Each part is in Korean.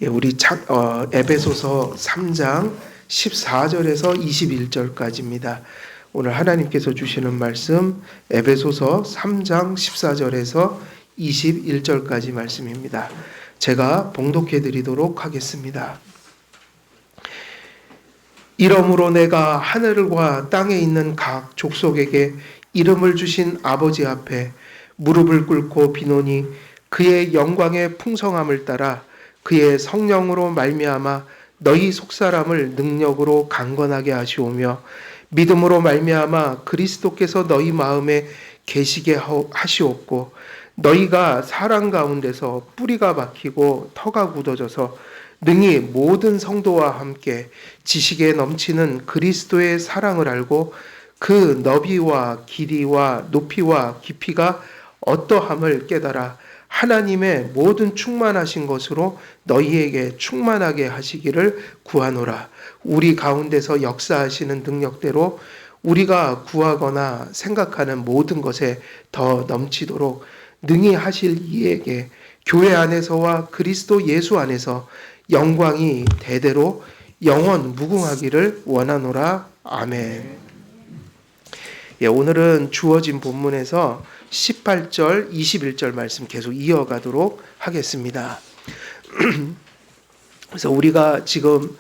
우리 에베소서 3장 14절에서 21절까지입니다. 오늘 하나님께서 주시는 말씀 에베소서 3장 14절에서 21절까지 말씀입니다. 제가 봉독해 드리도록 하겠습니다. 이러므로 내가 하늘과 땅에 있는 각 족속에게 이름을 주신 아버지 앞에 무릎을 꿇고 비노니 그의 영광의 풍성함을 따라 그의 성령으로 말미암아 너희 속사람을 능력으로 강건하게 하시오며 믿음으로 말미암아 그리스도께서 너희 마음에 계시게 하시옵고 너희가 사랑 가운데서 뿌리가 박히고 터가 굳어져서 능히 모든 성도와 함께 지식에 넘치는 그리스도의 사랑을 알고 그 너비와 길이와 높이와 깊이가 어떠함을 깨달아 하나님의 모든 충만하신 것으로 너희에게 충만하게 하시기를 구하노라. 우리 가운데서 역사하시는 능력대로 우리가 구하거나 생각하는 모든 것에 더 넘치도록 능히 하실 이에게 교회 안에서와 그리스도 예수 안에서 영광이 대대로 영원 무궁하기를 원하노라. 아멘. 오늘은 주어진 본문에서 18절, 21절 말씀 계속 이어가도록 하겠습니다. 그래서 우리가 지금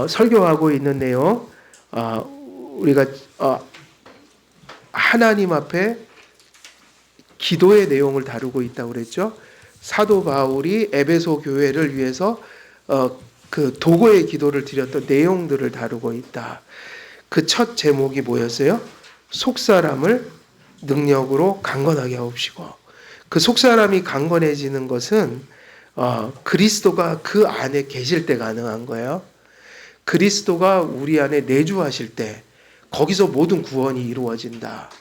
설교하고 있는 내용, 우리가 하나님 앞에 기도의 내용을 다루고 있다고 그랬죠. 사도 바울이 에베소 교회를 위해서 그 도고의 기도를 드렸던 내용들을 다루고 있다. 그 첫 제목이 뭐였어요? 속사람을 능력으로 강건하게 하옵시고, 그 속사람이 강건해지는 것은 그리스도가 그 안에 계실 때 가능한 거예요. 그리스도가 우리 안에 내주하실 때 거기서 모든 구원이 이루어진다.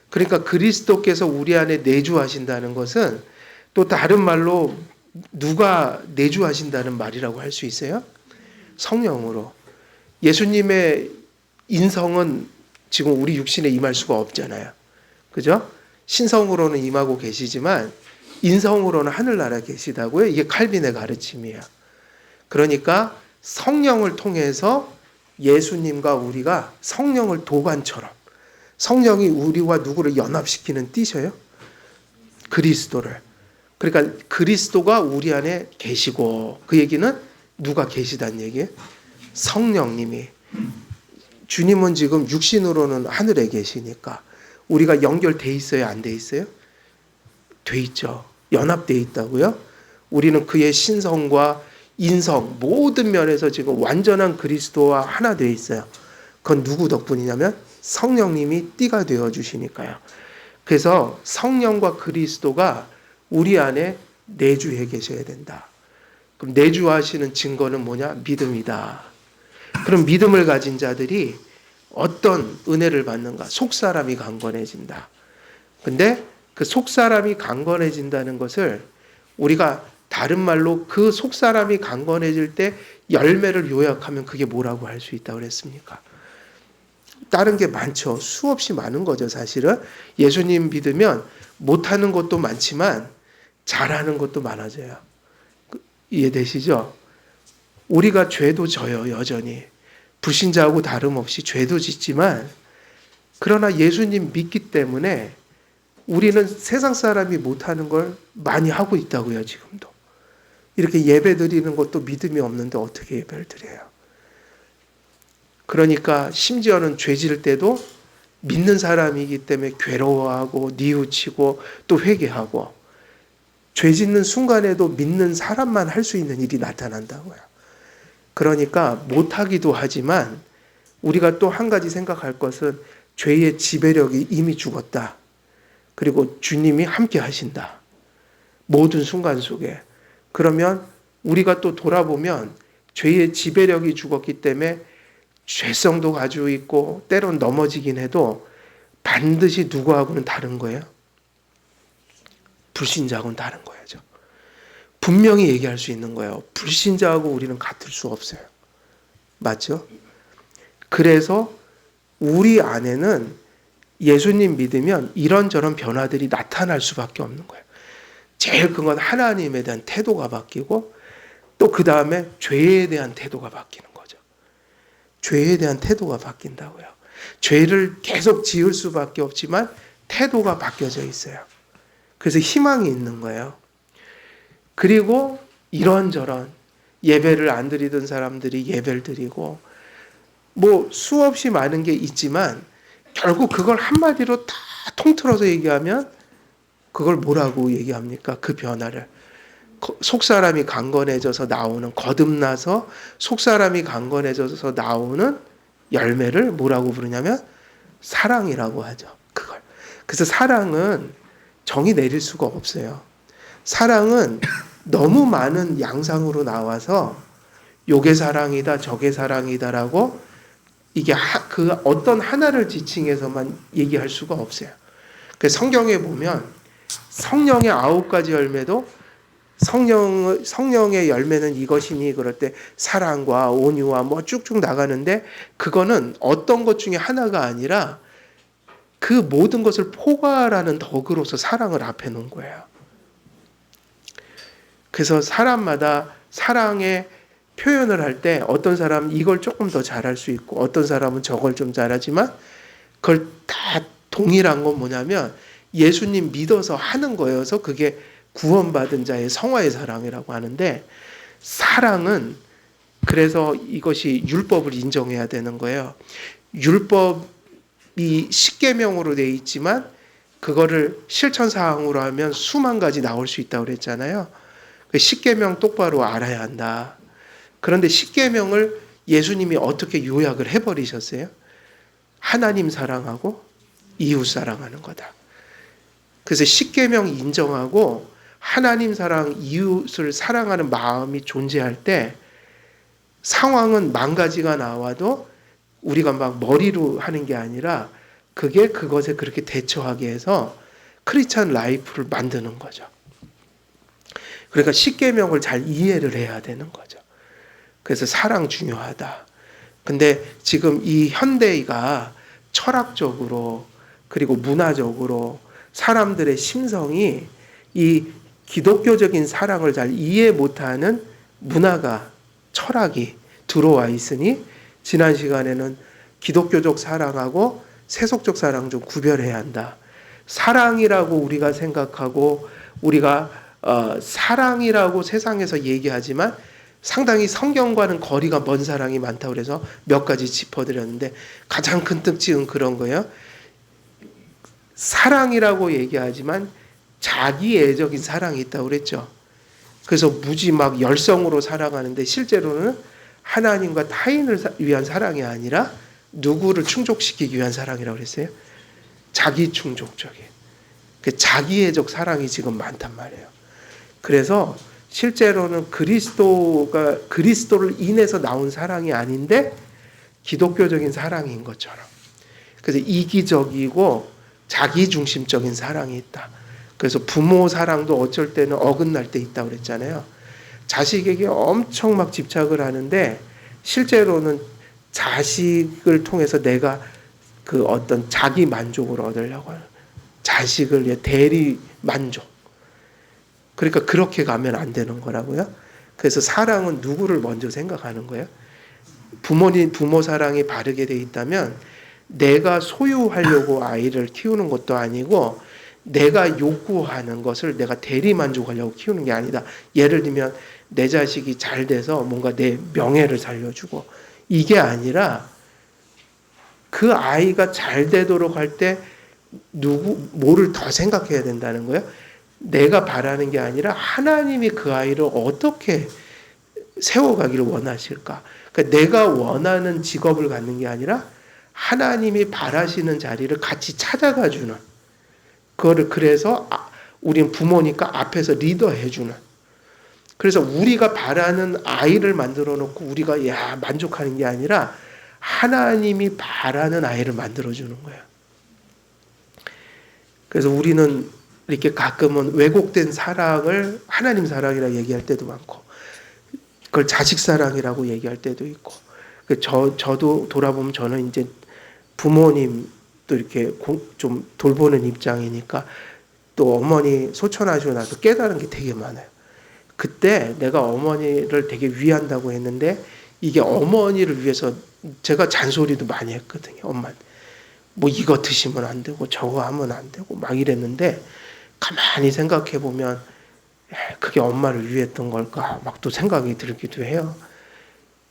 그러니까 그리스도께서 우리 안에 내주하신다는 것은 또 다른 말로 누가 내주하신다는 말이라고 할 수 있어요? 성령으로. 예수님의 인성은 지금 우리 육신에 임할 수가 없잖아요. 그죠? 신성으로는 임하고 계시지만 인성으로는 하늘나라에 계시다고요. 이게 칼빈의 가르침이에요. 그러니까 성령을 통해서 예수님과 우리가 성령을 도관처럼, 성령이 우리와 누구를 연합시키는 띠셔요? 그리스도를. 그러니까 그리스도가 우리 안에 계시고, 그 얘기는 누가 계시다는 얘기예요? 성령님이. 주님은 지금 육신으로는 하늘에 계시니까 우리가 연결돼 있어요? 안 돼 있어요? 돼 있죠. 연합돼 있다고요? 우리는 그의 신성과 인성 모든 면에서 지금 완전한 그리스도와 하나 돼 있어요. 그건 누구 덕분이냐면 성령님이 띠가 되어 주시니까요. 그래서 성령과 그리스도가 우리 안에 내주해 계셔야 된다. 그럼 내주하시는 증거는 뭐냐? 믿음이다. 그럼 믿음을 가진 자들이 어떤 은혜를 받는가? 속사람이 강건해진다. 근데 그 속사람이 강건해진다는 것을 우리가 다른 말로 그 속사람이 강건해질 때 열매를 요약하면 그게 뭐라고 할 수 있다고 그랬습니까? 다른 게 많죠. 수없이 많은 거죠, 사실은. 예수님 믿으면 못하는 것도 많지만 잘하는 것도 많아져요. 이해되시죠? 우리가 죄도 져요, 여전히. 불신자하고 다름없이 죄도 짓지만, 그러나 예수님 믿기 때문에 우리는 세상 사람이 못하는 걸 많이 하고 있다고요, 지금도. 이렇게 예배 드리는 것도 믿음이 없는데 어떻게 예배를 드려요? 그러니까 심지어는 죄 질 때도 믿는 사람이기 때문에 괴로워하고 뉘우치고 또 회개하고, 죄 짓는 순간에도 믿는 사람만 할 수 있는 일이 나타난다고요. 그러니까 못하기도 하지만 우리가 또 한 가지 생각할 것은 죄의 지배력이 이미 죽었다. 그리고 주님이 함께 하신다. 모든 순간 속에. 그러면 우리가 또 돌아보면 죄의 지배력이 죽었기 때문에 죄성도 가지고 있고 때론 넘어지긴 해도 반드시 누구하고는 다른 거예요. 불신자하고는 다른 거야죠. 분명히 얘기할 수 있는 거예요. 불신자하고 우리는 같을 수 없어요. 맞죠? 그래서 우리 안에는 예수님 믿으면 이런저런 변화들이 나타날 수밖에 없는 거예요. 제일 큰 건 하나님에 대한 태도가 바뀌고, 또 그 다음에 죄에 대한 태도가 바뀌는 거죠. 죄에 대한 태도가 바뀐다고요. 죄를 계속 지을 수밖에 없지만 태도가 바뀌어져 있어요. 그래서 희망이 있는 거예요. 그리고 이런저런 예배를 안 드리던 사람들이 예배를 드리고 뭐 수없이 많은 게 있지만 결국 그걸 한마디로 다 통틀어서 얘기하면 그걸 뭐라고 얘기합니까? 그 변화를. 속사람이 강건해져서 나오는, 거듭나서 속사람이 강건해져서 나오는 열매를 뭐라고 부르냐면 사랑이라고 하죠. 그걸. 그래서 사랑은 정의 내릴 수가 없어요. 사랑은 너무 많은 양상으로 나와서 요게 사랑이다, 저게 사랑이다라고 이게 그 어떤 하나를 지칭해서만 얘기할 수가 없어요. 그래서 성경에 보면 성령의 9가지 열매도 성령의 열매는 이것이니 그럴 때 사랑과 온유와 뭐 쭉쭉 나가는데 그거는 어떤 것 중에 하나가 아니라 그 모든 것을 포괄하는 덕으로서 사랑을 앞에 놓은 거예요. 그래서 사람마다 사랑의 표현을 할 때 어떤 사람은 이걸 조금 더 잘할 수 있고 어떤 사람은 저걸 좀 잘하지만 그걸 다 동일한 건 뭐냐면 예수님 믿어서 하는 거여서 그게 구원받은 자의 성화의 사랑이라고 하는데 사랑은 그래서 이것이 율법을 인정해야 되는 거예요. 율법이 십계명으로 되어 있지만 그거를 실천사항으로 하면 수만 가지 나올 수 있다고 그랬잖아요. 십계명 똑바로 알아야 한다. 그런데 십계명을 예수님이 어떻게 요약을 해버리셨어요? 하나님 사랑하고 이웃 사랑하는 거다. 그래서 십계명 인정하고 하나님 사랑, 이웃을 사랑하는 마음이 존재할 때 상황은 만 가지가 나와도 우리가 막 머리로 하는 게 아니라 그게 그것에 그렇게 대처하게 해서 크리스찬 라이프를 만드는 거죠. 그러니까 십계명을 잘 이해를 해야 되는 거죠. 그래서 사랑 중요하다. 근데 지금 이 현대가 철학적으로 그리고 문화적으로 사람들의 심성이 이 기독교적인 사랑을 잘 이해 못하는 문화가 철학이 들어와 있으니 지난 시간에는 기독교적 사랑하고 세속적 사랑 좀 구별해야 한다. 사랑이라고 우리가 생각하고 우리가 사랑이라고 세상에서 얘기하지만 상당히 성경과는 거리가 먼 사랑이 많다고 그래서 몇 가지 짚어드렸는데 가장 큰 특징은 그런 거예요. 사랑이라고 얘기하지만 자기애적인 사랑이 있다고 그랬죠. 그래서 무지 막 열성으로 사랑하는데 실제로는 하나님과 타인을 위한 사랑이 아니라 누구를 충족시키기 위한 사랑이라고 그랬어요. 자기 충족적인. 자기애적 사랑이 지금 많단 말이에요. 그래서 실제로는 그리스도를 인해서 나온 사랑이 아닌데 기독교적인 사랑인 것처럼. 그래서 이기적이고 자기중심적인 사랑이 있다. 그래서 부모 사랑도 어쩔 때는 어긋날 때 있다고 그랬잖아요. 자식에게 엄청 막 집착을 하는데 실제로는 자식을 통해서 내가 그 어떤 자기 만족을 얻으려고 하는 자식을 대리 만족. 그러니까 그렇게 가면 안 되는 거라고요. 그래서 사랑은 누구를 먼저 생각하는 거예요? 부모 사랑이 바르게 돼 있다면 내가 소유하려고 아이를 키우는 것도 아니고 내가 요구하는 것을 내가 대리 만족하려고 키우는 게 아니다. 예를 들면 내 자식이 잘 돼서 뭔가 내 명예를 살려주고 이게 아니라 그 아이가 잘 되도록 할 때 뭐를 더 생각해야 된다는 거예요? 내가 바라는 게 아니라 하나님이 그 아이를 어떻게 세워가기를 원하실까? 그러니까 내가 원하는 직업을 갖는 게 아니라 하나님이 바라시는 자리를 같이 찾아가 주는 그거를 그래서 우린 부모니까 앞에서 리더해 주는 그래서 우리가 바라는 아이를 만들어 놓고 우리가 만족하는 게 아니라 하나님이 바라는 아이를 만들어 주는 거예요. 그래서 우리는 이렇게 가끔은 왜곡된 사랑을 하나님 사랑이라 얘기할 때도 많고 그걸 자식 사랑이라고 얘기할 때도 있고 저도 돌아보면 저는 이제 부모님도 이렇게 좀 돌보는 입장이니까 또 어머니 소천하시고 나서 깨달은 게 되게 많아요. 그때 내가 어머니를 되게 위한다고 했는데 이게 어머니를 위해서 제가 잔소리도 많이 했거든요. 엄마 뭐 이거 드시면 안 되고 저거 하면 안 되고 막 이랬는데 가만히 생각해 보면 그게 엄마를 위했던 걸까 막 또 생각이 들기도 해요.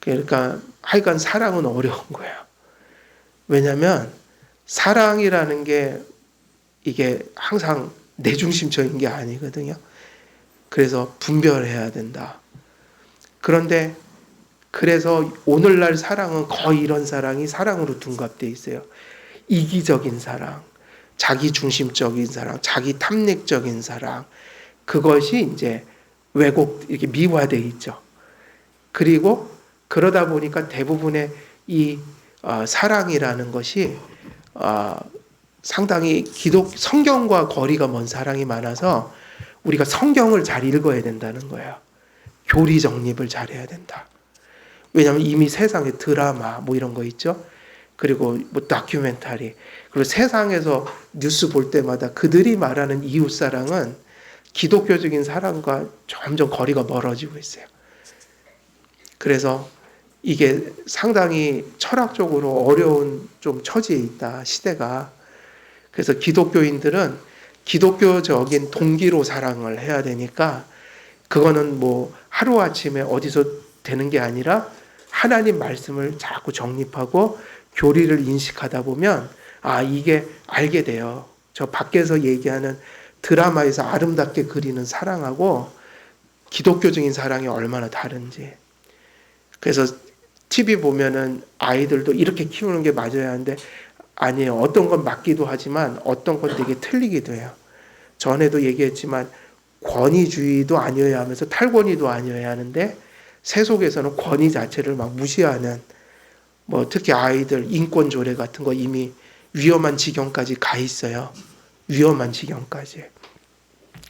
그러니까 하여간 사랑은 어려운 거예요. 왜냐하면 사랑이라는 게 이게 항상 내 중심적인 게 아니거든요. 그래서 분별해야 된다. 그런데 그래서 오늘날 사랑은 거의 이런 사랑이 사랑으로 둔갑돼 있어요. 이기적인 사랑, 자기 중심적인 사랑, 자기 탐닉적인 사랑, 그것이 이제 왜곡 이렇게 미화돼 있죠. 그리고 그러다 보니까 대부분의 이 사랑이라는 것이 상당히 성경과 거리가 먼 사랑이 많아서 우리가 성경을 잘 읽어야 된다는 거예요. 교리 정립을 잘해야 된다. 왜냐하면 이미 세상에 드라마 뭐 이런 거 있죠. 그리고 뭐 다큐멘터리, 그리고 세상에서 뉴스 볼 때마다 그들이 말하는 이웃 사랑은 기독교적인 사랑과 점점 거리가 멀어지고 있어요. 그래서 이게 상당히 철학적으로 어려운 좀 처지에 있다, 시대가. 그래서 기독교인들은 기독교적인 동기로 사랑을 해야 되니까 그거는 뭐 하루아침에 어디서 되는 게 아니라 하나님 말씀을 자꾸 정립하고 교리를 인식하다 보면 이게 알게 돼요. 저 밖에서 얘기하는 드라마에서 아름답게 그리는 사랑하고 기독교적인 사랑이 얼마나 다른지. 그래서 TV 보면은 아이들도 이렇게 키우는 게 맞아야 하는데 아니에요. 어떤 건 맞기도 하지만 어떤 건 되게 틀리기도 해요. 전에도 얘기했지만 권위주의도 아니어야 하면서 탈권위도 아니어야 하는데 세속에서는 권위 자체를 막 무시하는 뭐 특히 아이들 인권 조례 같은 거 이미 위험한 지경까지 가 있어요. 위험한 지경까지.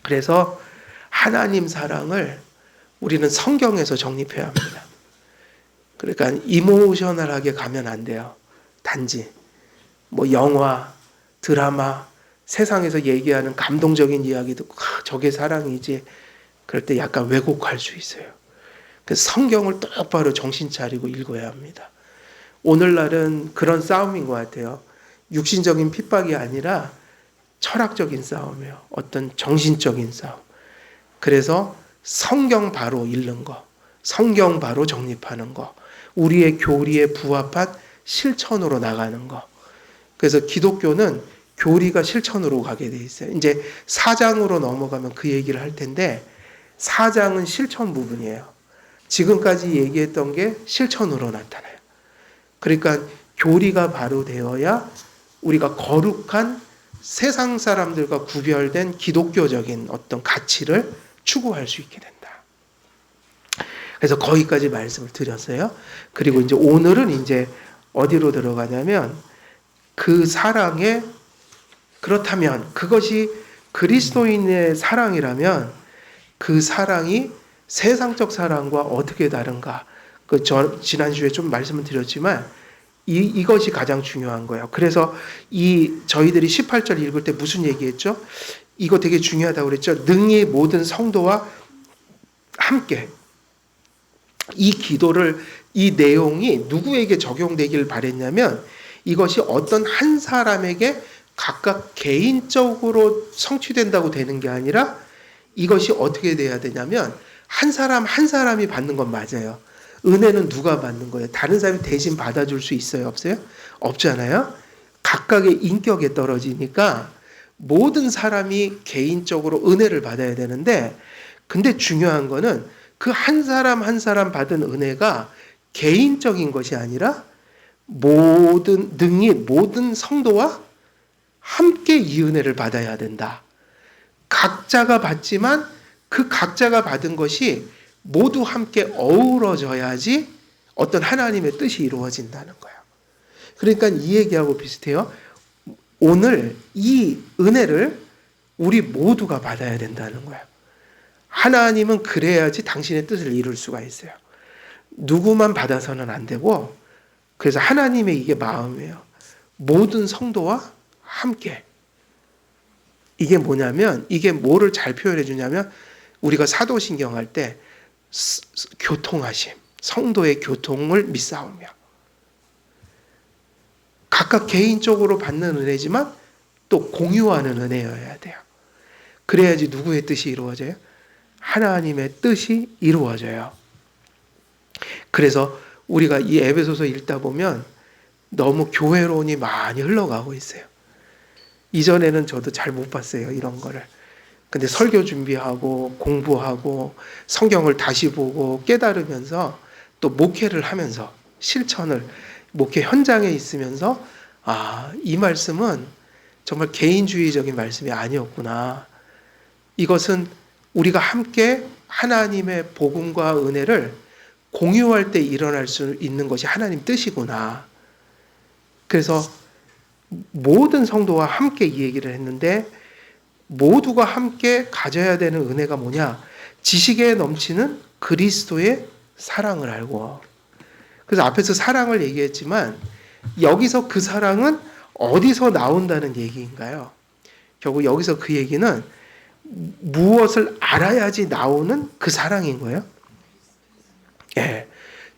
그래서 하나님 사랑을 우리는 성경에서 정립해야 합니다. 그러니까 이모셔널하게 가면 안 돼요. 단지 뭐 영화, 드라마, 세상에서 얘기하는 감동적인 이야기도 저게 사랑이지. 그럴 때 약간 왜곡할 수 있어요. 그래서 성경을 똑바로 정신 차리고 읽어야 합니다. 오늘날은 그런 싸움인 것 같아요. 육신적인 핍박이 아니라 철학적인 싸움이에요. 어떤 정신적인 싸움. 그래서 성경 바로 읽는 거, 성경 바로 정립하는 거, 우리의 교리에 부합한 실천으로 나가는 거. 그래서 기독교는 교리가 실천으로 가게 돼 있어요. 이제 4장으로 넘어가면 그 얘기를 할 텐데 4장은 실천 부분이에요. 지금까지 얘기했던 게 실천으로 나타나요. 그러니까 교리가 바로 되어야 우리가 거룩한 세상 사람들과 구별된 기독교적인 어떤 가치를 추구할 수 있게 된다. 그래서 거기까지 말씀을 드렸어요. 그리고 이제 오늘은 이제 어디로 들어가냐면 그 사랑에 그렇다면 그것이 그리스도인의 사랑이라면 그 사랑이 세상적 사랑과 어떻게 다른가? 지난주에 좀 말씀을 드렸지만 이것이 가장 중요한 거예요. 그래서 저희들이 18절 읽을 때 무슨 얘기했죠? 이거 되게 중요하다고 그랬죠. 능히 모든 성도와 함께. 이 기도를, 이 내용이 누구에게 적용되길 바랬냐면 이것이 어떤 한 사람에게 각각 개인적으로 성취된다고 되는 게 아니라 이것이 어떻게 돼야 되냐면 한 사람 한 사람이 받는 건 맞아요. 은혜는 누가 받는 거예요? 다른 사람이 대신 받아줄 수 있어요? 없어요? 없잖아요. 각각의 인격에 떨어지니까 모든 사람이 개인적으로 은혜를 받아야 되는데 근데 중요한 거는 그 한 사람 한 사람 받은 은혜가 개인적인 것이 아니라 능히 모든 성도와 함께 이 은혜를 받아야 된다. 각자가 받지만 그 각자가 받은 것이 모두 함께 어우러져야지 어떤 하나님의 뜻이 이루어진다는 거예요. 그러니까 이 얘기하고 비슷해요. 오늘 이 은혜를 우리 모두가 받아야 된다는 거예요. 하나님은 그래야지 당신의 뜻을 이룰 수가 있어요. 누구만 받아서는 안 되고 그래서 하나님의 이게 마음이에요. 모든 성도와 함께. 이게 뭐냐면 이게 뭐를 잘 표현해 주냐면 우리가 사도신경 할 때 교통하심, 성도의 교통을 믿사오며, 각각 개인적으로 받는 은혜지만 또 공유하는 은혜여야 돼요. 그래야지 누구의 뜻이 이루어져요? 하나님의 뜻이 이루어져요. 그래서 우리가 이 에베소서 읽다 보면 너무 교회론이 많이 흘러가고 있어요. 이전에는 저도 잘 못 봤어요, 이런 거를. 근데 설교 준비하고 공부하고 성경을 다시 보고 깨달으면서 또 목회를 하면서 실천을, 목회 현장에 있으면서 이 말씀은 정말 개인주의적인 말씀이 아니었구나. 이것은 우리가 함께 하나님의 복음과 은혜를 공유할 때 일어날 수 있는 것이 하나님 뜻이구나. 그래서 모든 성도와 함께 이 얘기를 했는데, 모두가 함께 가져야 되는 은혜가 뭐냐? 지식에 넘치는 그리스도의 사랑을 알고. 그래서 앞에서 사랑을 얘기했지만 여기서 그 사랑은 어디서 나온다는 얘기인가요? 결국 여기서 그 얘기는 무엇을 알아야지 나오는 그 사랑인 거예요. 예,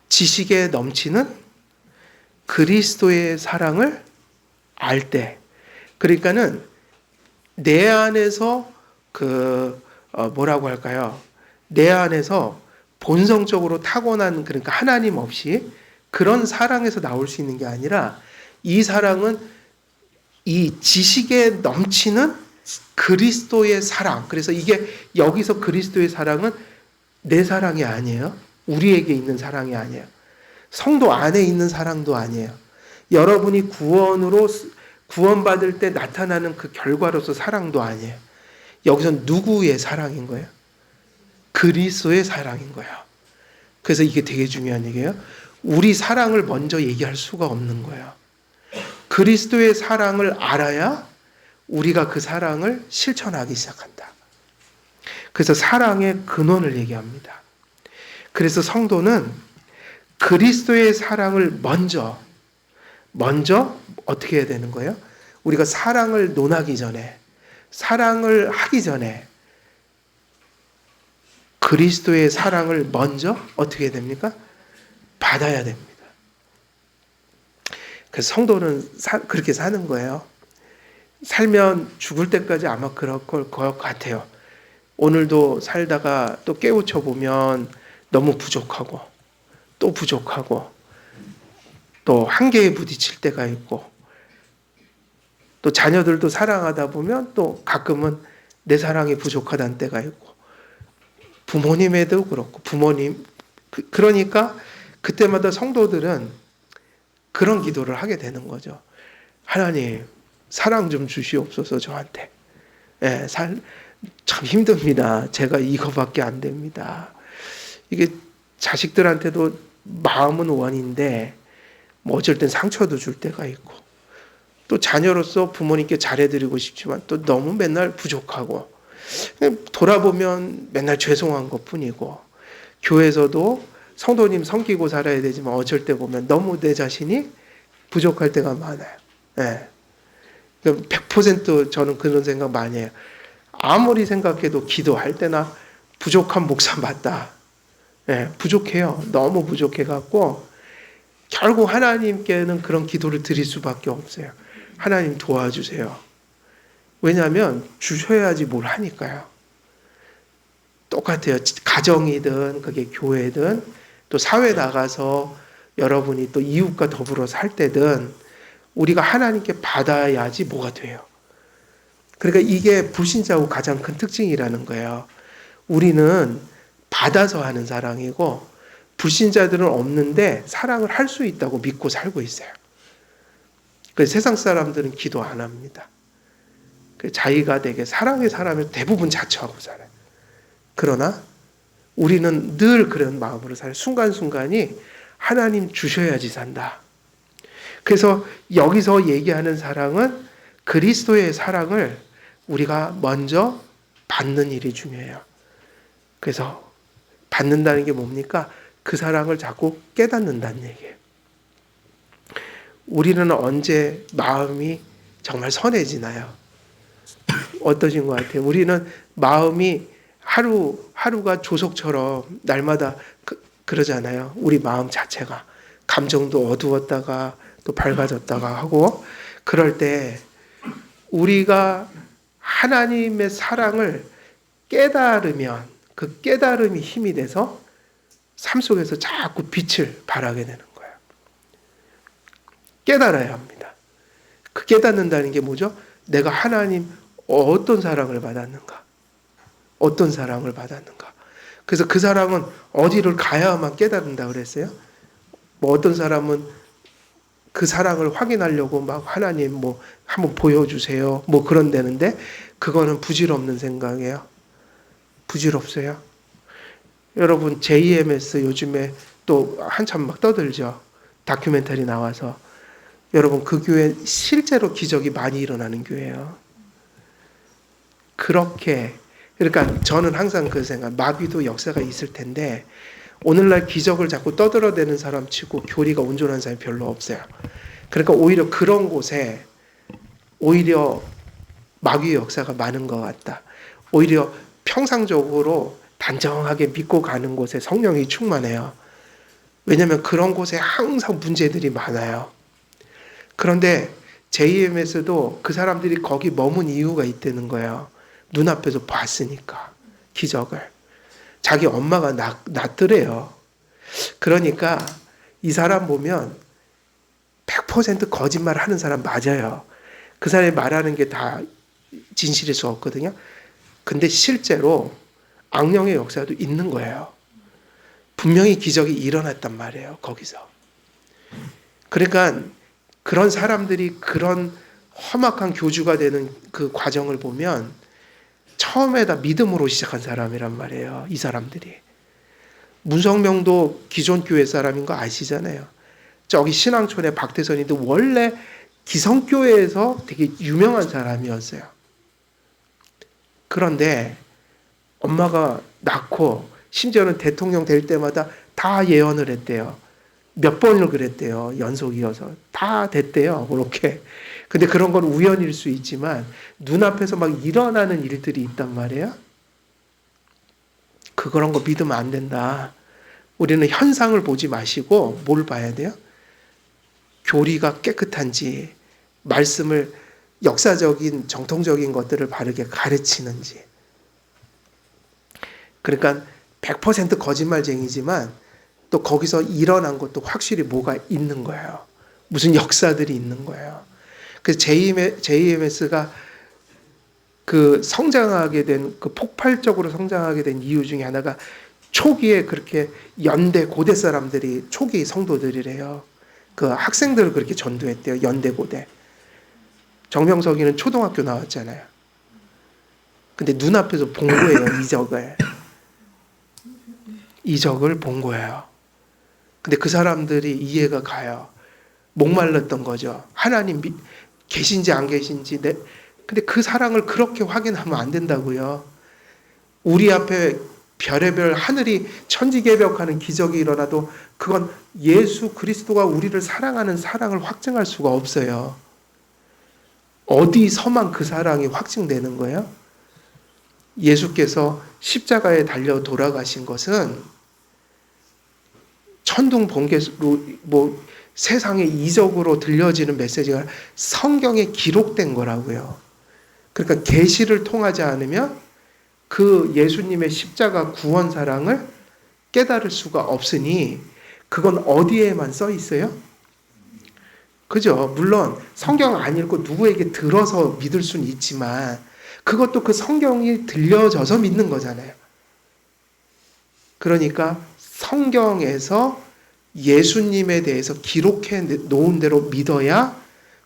지식에 넘치는 그리스도의 사랑을 알 때, 그러니까는 내 안에서 뭐라고 할까요? 내 안에서 본성적으로 타고난, 그러니까 하나님 없이 그런 사랑에서 나올 수 있는 게 아니라, 이 사랑은 이 지식에 넘치는 그리스도의 사랑. 그래서 이게 여기서 그리스도의 사랑은 내 사랑이 아니에요. 우리에게 있는 사랑이 아니에요. 성도 안에 있는 사랑도 아니에요. 여러분이 구원받을 때 나타나는 그 결과로서 사랑도 아니에요. 여기서 누구의 사랑인 거예요? 그리스도의 사랑인 거예요. 그래서 이게 되게 중요한 얘기예요. 우리 사랑을 먼저 얘기할 수가 없는 거예요. 그리스도의 사랑을 알아야 우리가 그 사랑을 실천하기 시작한다. 그래서 사랑의 근원을 얘기합니다. 그래서 성도는 그리스도의 사랑을 먼저 어떻게 해야 되는 거예요? 우리가 사랑을 논하기 전에, 사랑을 하기 전에 그리스도의 사랑을 먼저 어떻게 해야 됩니까? 받아야 됩니다. 그래서 성도는 그렇게 사는 거예요. 살면 죽을 때까지 아마 그럴 것 같아요. 오늘도 살다가 또 깨우쳐 보면 너무 부족하고 또 부족하고 또 한계에 부딪힐 때가 있고, 또 자녀들도 사랑하다 보면 또 가끔은 내 사랑이 부족하다는 때가 있고, 부모님에도 그렇고, 그러니까 그때마다 성도들은 그런 기도를 하게 되는 거죠. 하나님, 사랑 좀 주시옵소서 저한테. 참 힘듭니다. 제가 이거밖에 안 됩니다. 이게 자식들한테도 마음은 원인데 뭐 어쩔 땐 상처도 줄 때가 있고, 또 자녀로서 부모님께 잘해드리고 싶지만 또 너무 맨날 부족하고, 돌아보면 맨날 죄송한 것뿐이고, 교회에서도 성도님 섬기고 살아야 되지만 어쩔 때 보면 너무 내 자신이 부족할 때가 많아요. 100% 저는 그런 생각 많이 해요. 아무리 생각해도 기도할 때나 부족한 목사 맞다. 부족해요. 너무 부족해갖고 결국 하나님께는 그런 기도를 드릴 수밖에 없어요. 하나님 도와주세요. 왜냐하면 주셔야지 뭘 하니까요. 똑같아요. 가정이든 그게 교회든 또 사회 나가서 여러분이 또 이웃과 더불어 살 때든 우리가 하나님께 받아야지 뭐가 돼요. 그러니까 이게 불신자하고 가장 큰 특징이라는 거예요. 우리는 받아서 하는 사랑이고, 불신자들은 없는데 사랑을 할 수 있다고 믿고 살고 있어요. 그래서 세상 사람들은 기도 안 합니다. 자기가 되게 사랑의 사람을 대부분 자처하고 살아요. 그러나 우리는 늘 그런 마음으로 살아요. 순간순간이 하나님 주셔야지 산다. 그래서 여기서 얘기하는 사랑은 그리스도의 사랑을 우리가 먼저 받는 일이 중요해요. 그래서 받는다는 게 뭡니까? 그 사랑을 자꾸 깨닫는다는 얘기예요. 우리는 언제 마음이 정말 선해지나요? 어떠신 것 같아요? 우리는 마음이 하루가 조석처럼 날마다 그러잖아요. 우리 마음 자체가 감정도 어두웠다가 또 밝아졌다가 하고, 그럴 때 우리가 하나님의 사랑을 깨달으면 그 깨달음이 힘이 돼서 삶 속에서 자꾸 빛을 발하게 되는 거예요. 깨달아야 합니다. 그 깨닫는다는 게 뭐죠? 내가 하나님 어떤 사랑을 받았는가? 어떤 사랑을 받았는가? 그래서 그 사랑은 어디를 가야만 깨닫는다 그랬어요? 뭐 어떤 사람은 그 사랑을 확인하려고 막 하나님 뭐 한번 보여주세요. 뭐 그런다는데 그거는 부질없는 생각이에요. 부질없어요. 여러분 JMS 요즘에 또 한참 막 떠들죠. 다큐멘터리 나와서. 여러분 그 교회 실제로 기적이 많이 일어나는 교회예요. 그렇게 그러니까 저는 항상 그 생각, 마귀도 역사가 있을 텐데 오늘날 기적을 자꾸 떠들어대는 사람 치고 교리가 온전한 사람이 별로 없어요. 그러니까 오히려 그런 곳에 오히려 마귀의 역사가 많은 것 같다. 오히려 평상적으로 단정하게 믿고 가는 곳에 성령이 충만해요. 왜냐하면 그런 곳에 항상 문제들이 많아요. 그런데 JMS도 그 사람들이 거기 머문 이유가 있다는 거예요. 눈앞에서 봤으니까 기적을. 자기 엄마가 낳더래요. 그러니까 이 사람 보면 100% 거짓말 하는 사람 맞아요. 그 사람이 말하는 게 다 진실일 수 없거든요. 근데 실제로 악령의 역사도 있는 거예요. 분명히 기적이 일어났단 말이에요. 거기서. 그러니까 그런 사람들이 그런 험악한 교주가 되는 그 과정을 보면 처음에 다 믿음으로 시작한 사람이란 말이에요. 이 사람들이. 문성명도 기존 교회 사람인 거 아시잖아요. 저기 신앙촌의 박태선이도 원래 기성교회에서 되게 유명한 사람이었어요. 그런데 엄마가 낳고 심지어는 대통령 될 때마다 다 예언을 했대요. 몇 번을 그랬대요. 연속 이어서. 다 됐대요. 그렇게. 근데 그런 건 우연일 수 있지만 눈앞에서 막 일어나는 일들이 있단 말이에요. 그런 거 믿으면 안 된다. 우리는 현상을 보지 마시고 뭘 봐야 돼요? 교리가 깨끗한지, 말씀을 역사적인 정통적인 것들을 바르게 가르치는지. 그러니까 100% 거짓말쟁이지만 또 거기서 일어난 것도 확실히 뭐가 있는 거예요. 무슨 역사들이 있는 거예요. 그래서 JMS가 그 성장하게 된, 그 폭발적으로 성장하게 된 이유 중에 하나가 초기에 그렇게 연대 고대 사람들이 초기 성도들이래요. 그 학생들을 그렇게 전도했대요. 연대 고대. 정명석이는 초등학교 나왔잖아요. 근데 눈앞에서 본 거예요. 이적을 본 거예요. 근데 그 사람들이 이해가 가요. 목말랐던 거죠. 하나님 계신지 안 계신지. 근데 그 사랑을 그렇게 확인하면 안 된다고요. 우리 앞에 별의별 하늘이 천지개벽하는 기적이 일어나도 그건 예수 그리스도가 우리를 사랑하는 사랑을 확증할 수가 없어요. 어디서만 그 사랑이 확증되는 거예요? 예수께서 십자가에 달려 돌아가신 것은 천둥 번개로 뭐 세상에 이적으로 들려지는 메시지가 성경에 기록된 거라고요. 그러니까 계시를 통하지 않으면 그 예수님의 십자가 구원 사랑을 깨달을 수가 없으니 그건 어디에만 써 있어요? 그죠? 물론 성경 안 읽고 누구에게 들어서 믿을 수는 있지만 그것도 그 성경이 들려져서 믿는 거잖아요. 그러니까 성경에서 예수님에 대해서 기록해 놓은 대로 믿어야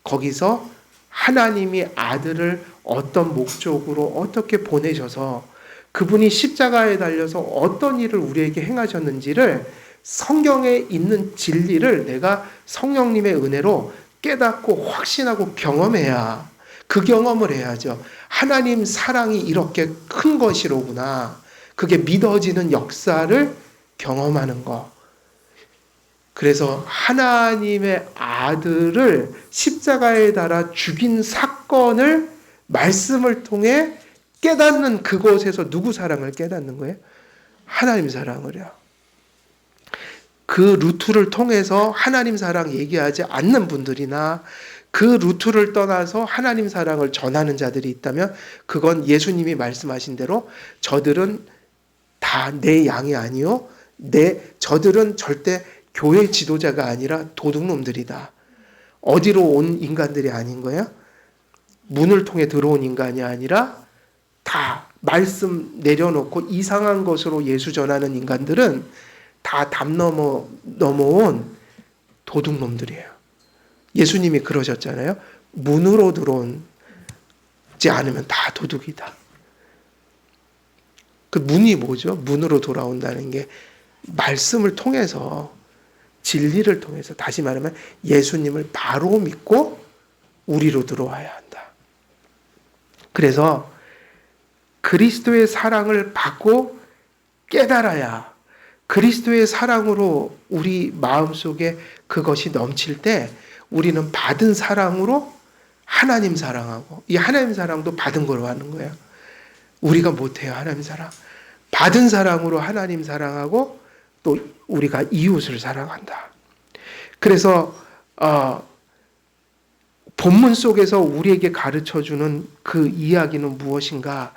거기서 하나님이 아들을 어떤 목적으로 어떻게 보내셔서 그분이 십자가에 달려서 어떤 일을 우리에게 행하셨는지를 성경에 있는 진리를 내가 성령님의 은혜로 깨닫고 확신하고 경험해야 그 경험을 해야죠. 하나님 사랑이 이렇게 큰 것이로구나. 그게 믿어지는 역사를 경험하는 거. 그래서 하나님의 아들을 십자가에 달아 죽인 사건을 말씀을 통해 깨닫는 그곳에서 누구 사랑을 깨닫는 거예요? 하나님 사랑을요. 그 루트를 통해서 하나님 사랑 얘기하지 않는 분들이나 그 루트를 떠나서 하나님 사랑을 전하는 자들이 있다면 그건 예수님이 말씀하신 대로 저들은 다 내 양이 아니요. 저들은 절대 교회 지도자가 아니라 도둑놈들이다. 어디로 온 인간들이 아닌 거야? 문을 통해 들어온 인간이 아니라 다 말씀 내려놓고 이상한 것으로 예수 전하는 인간들은 다 담 넘어온 도둑놈들이에요. 예수님이 그러셨잖아요. 문으로 들어오지 않으면 다 도둑이다. 그 문이 뭐죠? 문으로 돌아온다는 게 말씀을 통해서, 진리를 통해서, 다시 말하면 예수님을 바로 믿고 우리로 들어와야 한다. 그래서 그리스도의 사랑을 받고 깨달아야, 그리스도의 사랑으로 우리 마음속에 그것이 넘칠 때 우리는 받은 사랑으로 하나님 사랑하고, 이 하나님 사랑도 받은 걸로 하는 거예요. 우리가 못해요, 하나님 사랑. 받은 사랑으로 하나님 사랑하고 또 우리가 이웃을 사랑한다. 그래서 본문 속에서 우리에게 가르쳐주는 그 이야기는 무엇인가?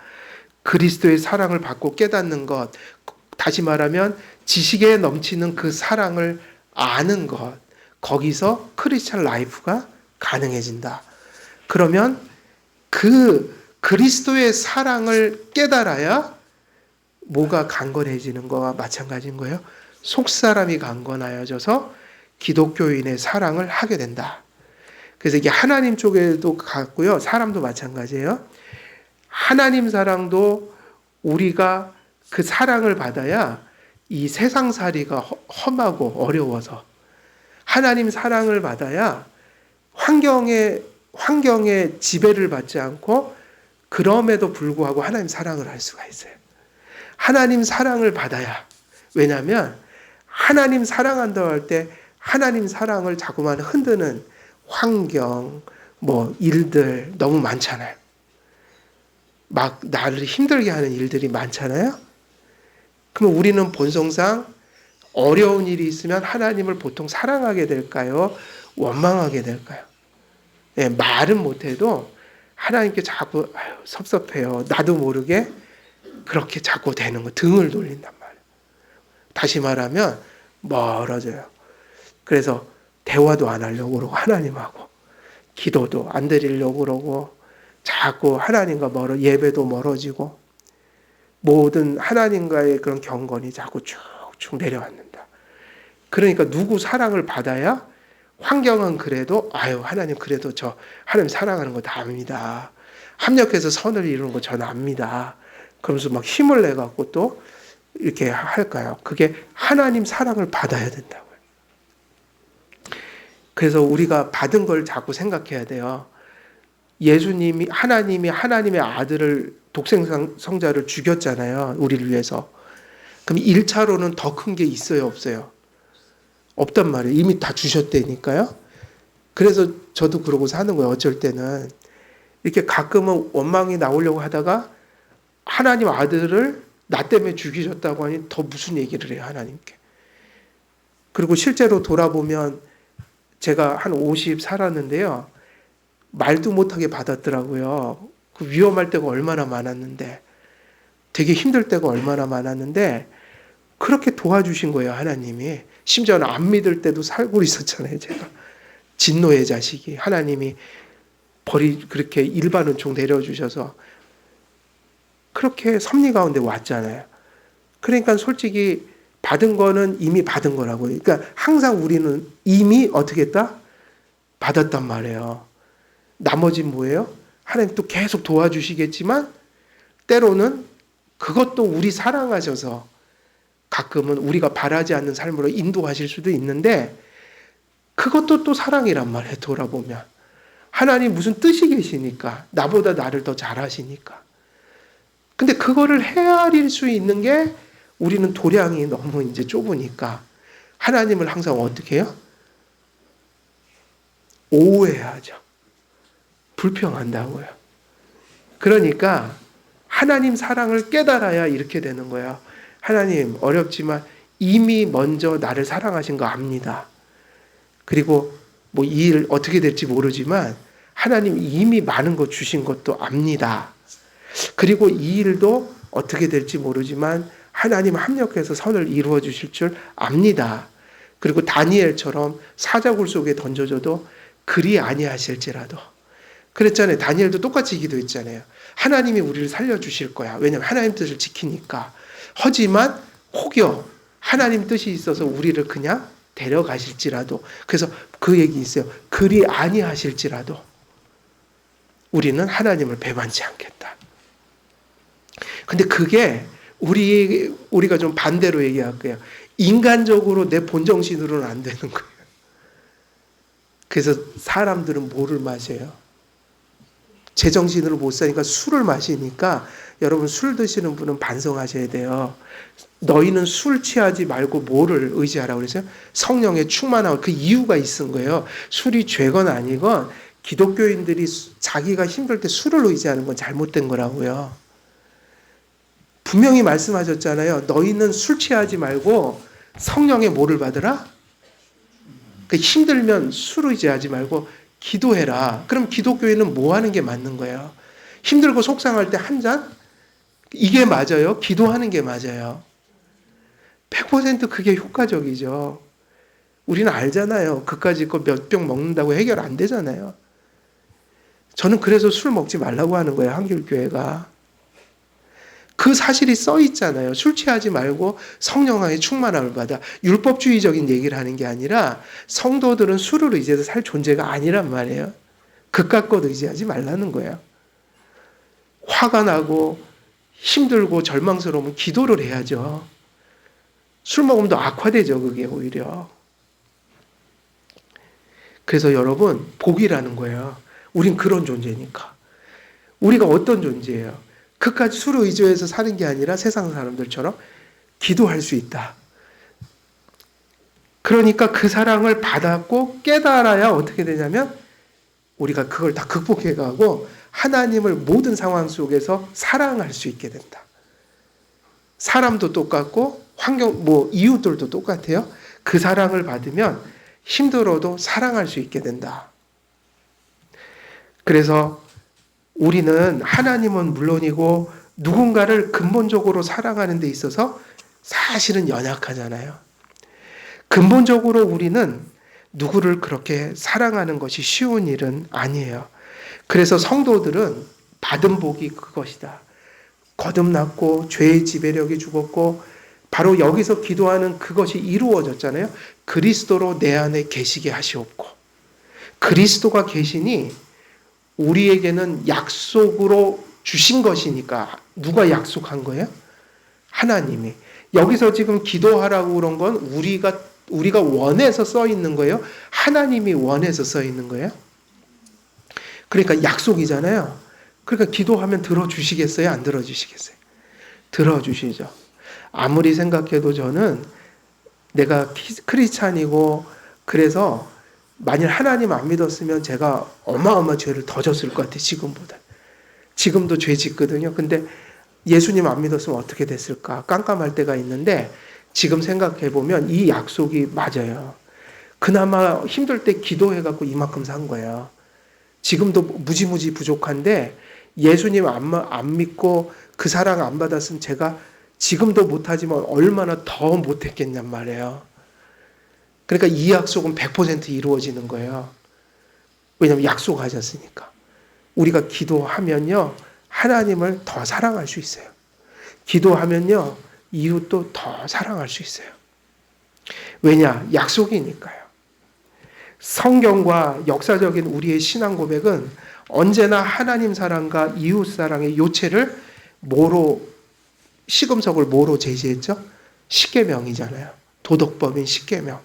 그리스도의 사랑을 받고 깨닫는 것, 다시 말하면 지식에 넘치는 그 사랑을 아는 것, 거기서 크리스찬 라이프가 가능해진다. 그러면 그 그리스도의 사랑을 깨달아야 뭐가 강건해지는 거와 마찬가지인 거예요. 속사람이 강건하여져서 기독교인의 사랑을 하게 된다. 그래서 이게 하나님 쪽에도 같고요. 사람도 마찬가지예요. 하나님 사랑도 우리가 그 사랑을 받아야 이 세상살이가 험하고 어려워서, 하나님 사랑을 받아야 환경의 지배를 받지 않고 그럼에도 불구하고 하나님 사랑을 할 수가 있어요. 하나님 사랑을 받아야, 왜냐하면 하나님 사랑한다고 할 때 하나님 사랑을 자꾸만 흔드는 환경, 일들 너무 많잖아요. 막 나를 힘들게 하는 일들이 많잖아요. 그럼 우리는 본성상 어려운 일이 있으면 하나님을 보통 사랑하게 될까요? 원망하게 될까요? 네, 말은 못해도 하나님께 자꾸 섭섭해요. 나도 모르게 그렇게 자꾸 되는 거, 등을 돌린단 말이에요. 다시 말하면 멀어져요. 그래서 대화도 안 하려고 그러고, 하나님하고 기도도 안 드리려고 그러고, 자꾸 하나님과 예배도 멀어지고, 모든 하나님과의 그런 경건이 자꾸 쭉쭉 내려앉는다. 그러니까 누구 사랑을 받아야, 환경은 그래도 하나님 그래도 저 하나님 사랑하는 거 다 압니다. 합력해서 선을 이루는 거 전 압니다. 그러면서 막 힘을 내갖고 또 이렇게 할까요? 그게 하나님 사랑을 받아야 된다고요. 그래서 우리가 받은 걸 자꾸 생각해야 돼요. 하나님이 하나님의 아들을, 독생성자를 죽였잖아요. 우리를 위해서. 그럼 1차로는 더 큰 게 있어요, 없어요? 없단 말이에요. 이미 다 주셨다니까요. 그래서 저도 그러고 사는 거예요. 어쩔 때는 이렇게 가끔은 원망이 나오려고 하다가 하나님 아들을 나 때문에 죽이셨다고 하니 더 무슨 얘기를 해요, 하나님께. 그리고 실제로 돌아보면 제가 한 50 살았는데요. 말도 못하게 받았더라고요. 그 위험할 때가 얼마나 많았는데, 되게 힘들 때가 얼마나 많았는데 그렇게 도와주신 거예요, 하나님이. 심지어는 안 믿을 때도 살고 있었잖아요, 제가. 진노의 자식이. 하나님이 그렇게 일반은 총 내려주셔서 그렇게 섭리 가운데 왔잖아요. 그러니까 솔직히 받은 거는 이미 받은 거라고요. 그러니까 항상 우리는 이미 어떻게 했다? 받았단 말이에요. 나머지는 뭐예요? 하나님 또 계속 도와주시겠지만 때로는 그것도 우리 사랑하셔서 가끔은 우리가 바라지 않는 삶으로 인도하실 수도 있는데, 그것도 또 사랑이란 말이에요. 돌아보면 하나님 무슨 뜻이 계시니까, 나보다 나를 더 잘하시니까. 근데 그거를 헤아릴 수 있는 게, 우리는 도량이 너무 이제 좁으니까 하나님을 항상 어떻게 해요? 오해하죠. 불평한다고요. 그러니까 하나님 사랑을 깨달아야 이렇게 되는 거예요. 하나님 어렵지만 이미 먼저 나를 사랑하신 거 압니다. 그리고 뭐 이 일 어떻게 될지 모르지만 하나님 이미 많은 거 주신 것도 압니다. 그리고 이 일도 어떻게 될지 모르지만 하나님 합력해서 선을 이루어 주실 줄 압니다. 그리고 다니엘처럼 사자굴 속에 던져져도 그리 아니하실지라도. 그랬잖아요. 다니엘도 똑같이 기도했잖아요. 하나님이 우리를 살려주실 거야. 왜냐하면 하나님 뜻을 지키니까. 하지만 혹여 하나님 뜻이 있어서 우리를 그냥 데려가실지라도. 그래서 그 얘기 있어요. 그리 아니하실지라도 우리는 하나님을 배반치 않겠다. 근데 그게 우리가 좀 반대로 얘기할 거예요. 인간적으로 내 본정신으로는 안 되는 거예요. 그래서 사람들은 뭐를 마셔요? 제정신으로 못 사니까 술을 마시니까 여러분 술 드시는 분은 반성하셔야 돼요. 너희는 술 취하지 말고 뭐를 의지하라고 그랬어요? 성령의 충만함. 그 이유가 있은 거예요. 술이 죄건 아니건 기독교인들이 자기가 힘들 때 술을 의지하는 건 잘못된 거라고요. 분명히 말씀하셨잖아요. 너희는 술 취하지 말고 성령의 뭐를 받으라? 힘들면 술 의지하지 말고 기도해라. 그럼 기독교인은 뭐 하는 게 맞는 거예요? 힘들고 속상할 때 한 잔? 이게 맞아요? 기도하는 게 맞아요. 100% 그게 효과적이죠. 우리는 알잖아요. 그까짓 거 몇 병 먹는다고 해결 안 되잖아요. 저는 그래서 술 먹지 말라고 하는 거예요. 한길교회가. 그 사실이 써 있잖아요. 술 취하지 말고 성령의 충만함을 받아. 율법주의적인 얘기를 하는 게 아니라 성도들은 술을 의지해서 살 존재가 아니란 말이에요. 그깟 것 의지하지 말라는 거예요. 화가 나고 힘들고 절망스러우면 기도를 해야죠. 술 먹으면 더 악화되죠. 그게 오히려. 그래서 여러분 복이라는 거예요. 우린 그런 존재니까. 우리가 어떤 존재예요? 그까지 술을 의지해서 사는 게 아니라 세상 사람들처럼 기도할 수 있다. 그러니까 그 사랑을 받았고 깨달아야 어떻게 되냐면 우리가 그걸 다 극복해가고 하나님을 모든 상황 속에서 사랑할 수 있게 된다. 사람도 똑같고 환경, 이웃들도 똑같아요. 그 사랑을 받으면 힘들어도 사랑할 수 있게 된다. 그래서 우리는 하나님은 물론이고 누군가를 근본적으로 사랑하는 데 있어서 사실은 연약하잖아요. 근본적으로 우리는 누구를 그렇게 사랑하는 것이 쉬운 일은 아니에요. 그래서 성도들은 받은 복이 그것이다. 거듭났고 죄의 지배력이 죽었고 바로 여기서 기도하는 그것이 이루어졌잖아요. 그리스도로 내 안에 계시게 하시옵고. 그리스도가 계시니 우리에게는 약속으로 주신 것이니까. 누가 약속한 거예요? 하나님이. 여기서 지금 기도하라고 그런 건 우리가 원해서 써 있는 거예요? 하나님이 원해서 써 있는 거예요? 그러니까 약속이잖아요. 그러니까 기도하면 들어주시겠어요? 안 들어주시겠어요? 들어주시죠. 아무리 생각해도 저는 내가 크리스찬이고 그래서 만일 하나님 안 믿었으면 제가 어마어마한 죄를 더 졌을 것 같아요. 지금보다. 지금도 죄 짓거든요. 근데 예수님 안 믿었으면 어떻게 됐을까? 깜깜할 때가 있는데 지금 생각해보면 이 약속이 맞아요. 그나마 힘들 때 기도해갖고 이만큼 산 거예요. 지금도 무지무지 부족한데 예수님 안 믿고 그 사랑 안 받았으면 제가 지금도 못하지만 얼마나 더 못했겠냔 말이에요. 그러니까 이 약속은 100% 이루어지는 거예요. 왜냐하면 약속하셨으니까. 우리가 기도하면요. 하나님을 더 사랑할 수 있어요. 기도하면요. 이웃도 더 사랑할 수 있어요. 왜냐? 약속이니까요. 성경과 역사적인 우리의 신앙 고백은 언제나 하나님 사랑과 이웃 사랑의 요체를 시금석을 뭐로 제시했죠? 십계명이잖아요. 도덕법인 십계명.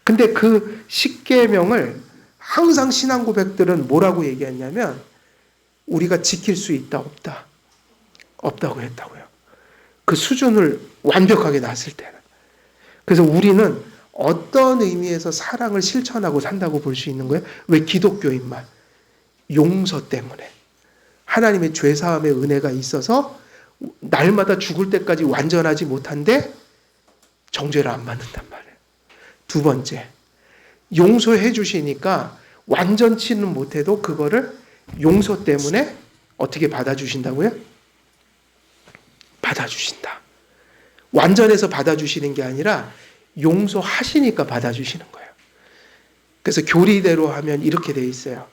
근데 그 십계명을 항상 신앙 고백들은 뭐라고 얘기했냐면 우리가 지킬 수 있다 없다? 없다고 했다고요. 그 수준을 완벽하게 놨을 때는. 그래서 우리는 어떤 의미에서 사랑을 실천하고 산다고 볼 수 있는 거예요? 왜 기독교인만? 용서 때문에. 하나님의 죄사함의 은혜가 있어서 날마다 죽을 때까지 완전하지 못한데 정죄를 안 받는단 말이에요. 두 번째, 용서해 주시니까 완전치는 못해도 그거를 용서 때문에 어떻게 받아주신다고요? 받아주신다. 완전해서 받아주시는 게 아니라 용서하시니까 받아주시는 거예요. 그래서 교리대로 하면 이렇게 돼 있어요.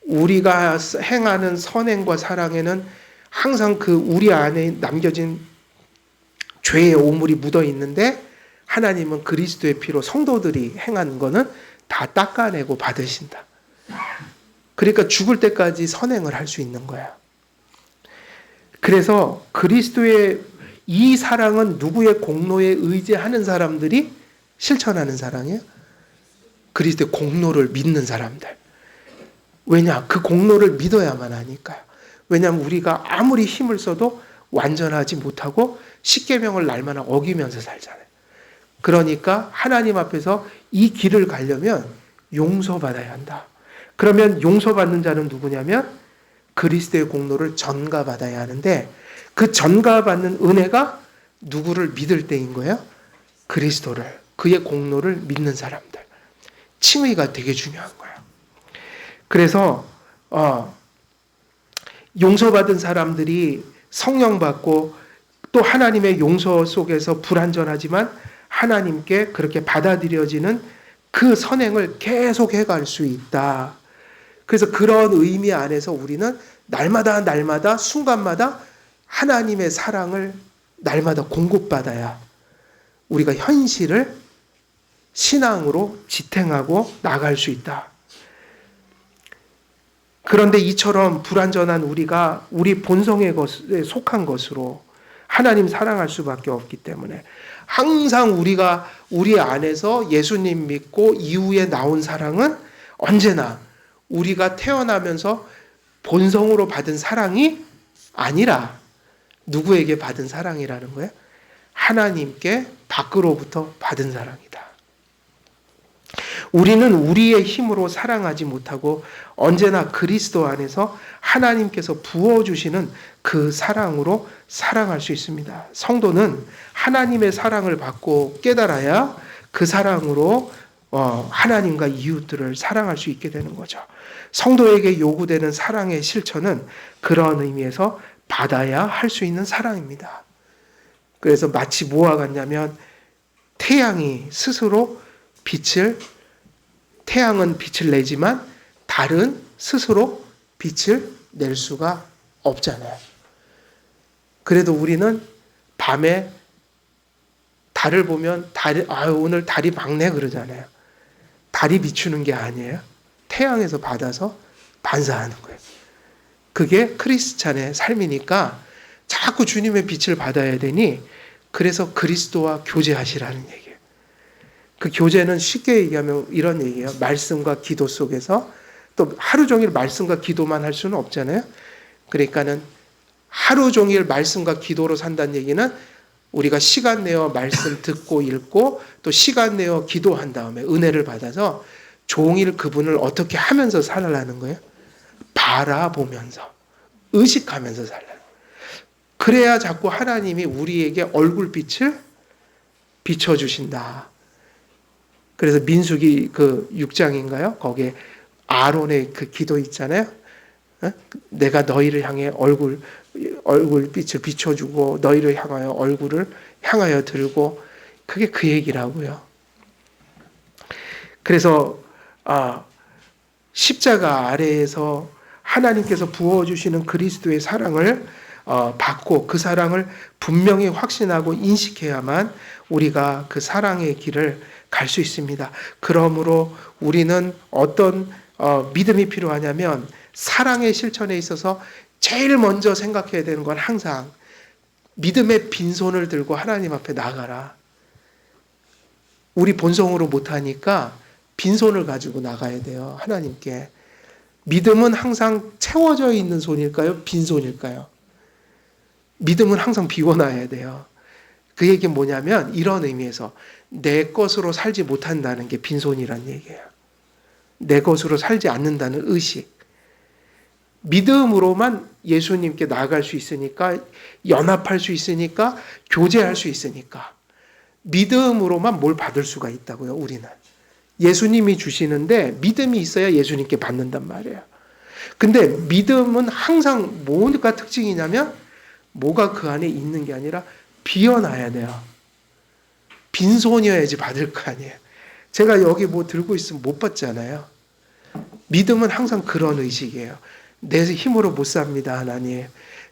우리가 행하는 선행과 사랑에는 항상 그 우리 안에 남겨진 죄의 오물이 묻어 있는데 하나님은 그리스도의 피로 성도들이 행하는 거는 다 닦아내고 받으신다. 그러니까 죽을 때까지 선행을 할 수 있는 거야. 그래서 그리스도의 이 사랑은 누구의 공로에 의지하는 사람들이 실천하는 사랑이에요? 그리스도의 공로를 믿는 사람들. 왜냐? 그 공로를 믿어야만 하니까요. 왜냐하면 우리가 아무리 힘을 써도 완전하지 못하고 십계명을 날마다 어기면서 살잖아요. 그러니까 하나님 앞에서 이 길을 가려면 용서받아야 한다. 그러면 용서받는 자는 누구냐면 그리스도의 공로를 전가받아야 하는데 그 전가받는 은혜가 누구를 믿을 때인 거예요? 그리스도를, 그의 공로를 믿는 사람들. 칭의가 되게 중요한 거예요. 그래서 용서받은 사람들이 성령 받고 또 하나님의 용서 속에서 불완전하지만 하나님께 그렇게 받아들여지는 그 선행을 계속 해갈 수 있다. 그래서 그런 의미 안에서 우리는 날마다 순간마다 하나님의 사랑을 날마다 공급받아야 우리가 현실을 신앙으로 지탱하고 나갈 수 있다. 그런데 이처럼 불완전한 우리가 우리 본성에 속한 것으로 하나님 사랑할 수밖에 없기 때문에 항상 우리가 우리 안에서 예수님 믿고 이후에 나온 사랑은 언제나 우리가 태어나면서 본성으로 받은 사랑이 아니라 누구에게 받은 사랑이라는 거예요? 하나님께 밖으로부터 받은 사랑이다. 우리는 우리의 힘으로 사랑하지 못하고 언제나 그리스도 안에서 하나님께서 부어주시는 그 사랑으로 사랑할 수 있습니다. 성도는 하나님의 사랑을 받고 깨달아야 그 사랑으로 하나님과 이웃들을 사랑할 수 있게 되는 거죠. 성도에게 요구되는 사랑의 실천은 그런 의미에서 받아야 할 수 있는 사랑입니다. 그래서 마치 뭐와 같냐면 태양은 빛을 내지만 달은 스스로 빛을 낼 수가 없잖아요. 그래도 우리는 밤에 달을 보면 오늘 달이 밝네 그러잖아요. 달이 비추는 게 아니에요. 태양에서 받아서 반사하는 거예요. 그게 크리스찬의 삶이니까 자꾸 주님의 빛을 받아야 되니 그래서 그리스도와 교제하시라는 얘기예요. 그 교제는 쉽게 얘기하면 이런 얘기예요. 말씀과 기도 속에서 또 하루 종일 말씀과 기도만 할 수는 없잖아요. 그러니까는 하루 종일 말씀과 기도로 산다는 얘기는 우리가 시간 내어 말씀 듣고 읽고 또 시간 내어 기도한 다음에 은혜를 받아서 종일 그분을 어떻게 하면서 살라는 거예요? 바라보면서 의식하면서 살라. 그래야 자꾸 하나님이 우리에게 얼굴빛을 비춰주신다. 그래서 민수기 그 6장인가요? 거기에 아론의 그 기도 있잖아요. 내가 너희를 향해 얼굴빛을 비춰주고 너희를 향하여 얼굴을 향하여 들고 그게 그 얘기라고요. 그래서 십자가 아래에서 하나님께서 부어주시는 그리스도의 사랑을 받고 그 사랑을 분명히 확신하고 인식해야만 우리가 그 사랑의 길을 갈 수 있습니다. 그러므로 우리는 어떤 믿음이 필요하냐면 사랑의 실천에 있어서 제일 먼저 생각해야 되는 건 항상 믿음의 빈손을 들고 하나님 앞에 나가라. 우리 본성으로 못하니까 빈손을 가지고 나가야 돼요. 하나님께. 믿음은 항상 채워져 있는 손일까요? 빈손일까요? 믿음은 항상 비워놔야 돼요. 그 얘기는 뭐냐면 이런 의미에서 내 것으로 살지 못한다는 게 빈손이란 얘기예요. 내 것으로 살지 않는다는 의식. 믿음으로만 예수님께 나아갈 수 있으니까, 연합할 수 있으니까, 교제할 수 있으니까, 믿음으로만 뭘 받을 수가 있다고요. 우리는 예수님이 주시는데 믿음이 있어야 예수님께 받는단 말이에요. 근데 믿음은 항상 뭐가 특징이냐면, 뭐가 그 안에 있는 게 아니라 비어놔야 돼요. 빈손이어야지 받을 거 아니에요. 제가 여기 뭐 들고 있으면 못 받잖아요. 믿음은 항상 그런 의식이에요. 내 힘으로 못 삽니다, 하나님.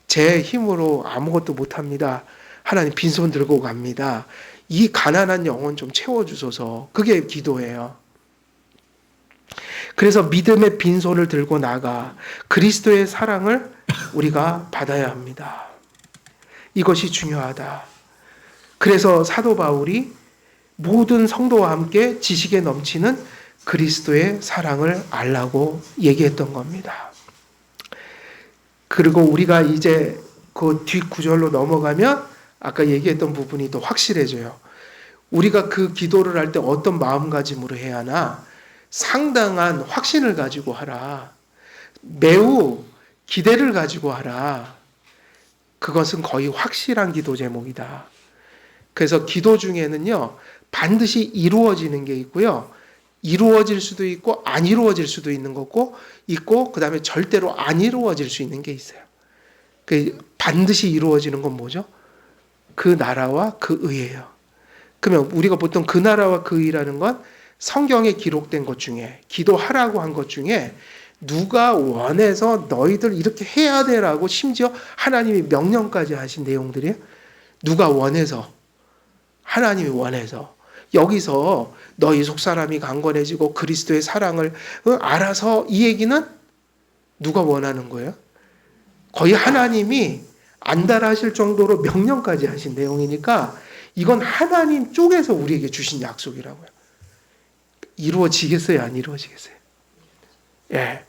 제 힘으로 아무것도 못 합니다. 하나님, 빈손 들고 갑니다. 이 가난한 영혼 좀 채워주소서. 그게 기도예요. 그래서 믿음의 빈손을 들고 나가 그리스도의 사랑을 우리가 받아야 합니다. 이것이 중요하다. 그래서 사도 바울이 모든 성도와 함께 지식에 넘치는 그리스도의 사랑을 알라고 얘기했던 겁니다. 그리고 우리가 이제 그 뒷구절로 넘어가면 아까 얘기했던 부분이 더 확실해져요. 우리가 그 기도를 할 때 어떤 마음가짐으로 해야 하나? 상당한 확신을 가지고 하라. 매우 기대를 가지고 하라. 그것은 거의 확실한 기도 제목이다. 그래서 기도 중에는요, 반드시 이루어지는 게 있고요. 이루어질 수도 있고 안 이루어질 수도 있는 거고 있고, 그 다음에 절대로 안 이루어질 수 있는 게 있어요. 그 반드시 이루어지는 건 뭐죠? 그 나라와 그 의예요. 그러면 우리가 보통 그 나라와 그 의라는 건 성경에 기록된 것 중에, 기도하라고 한 것 중에 누가 원해서 너희들 이렇게 해야 되라고 심지어 하나님이 명령까지 하신 내용들이에요. 누가 원해서, 하나님이 원해서. 여기서 너희 속사람이 강건해지고 그리스도의 사랑을 알아서, 이 얘기는 누가 원하는 거예요? 거의 하나님이 안달하실 정도로 명령까지 하신 내용이니까 이건 하나님 쪽에서 우리에게 주신 약속이라고요. 이루어지겠어요? 안 이루어지겠어요? 예.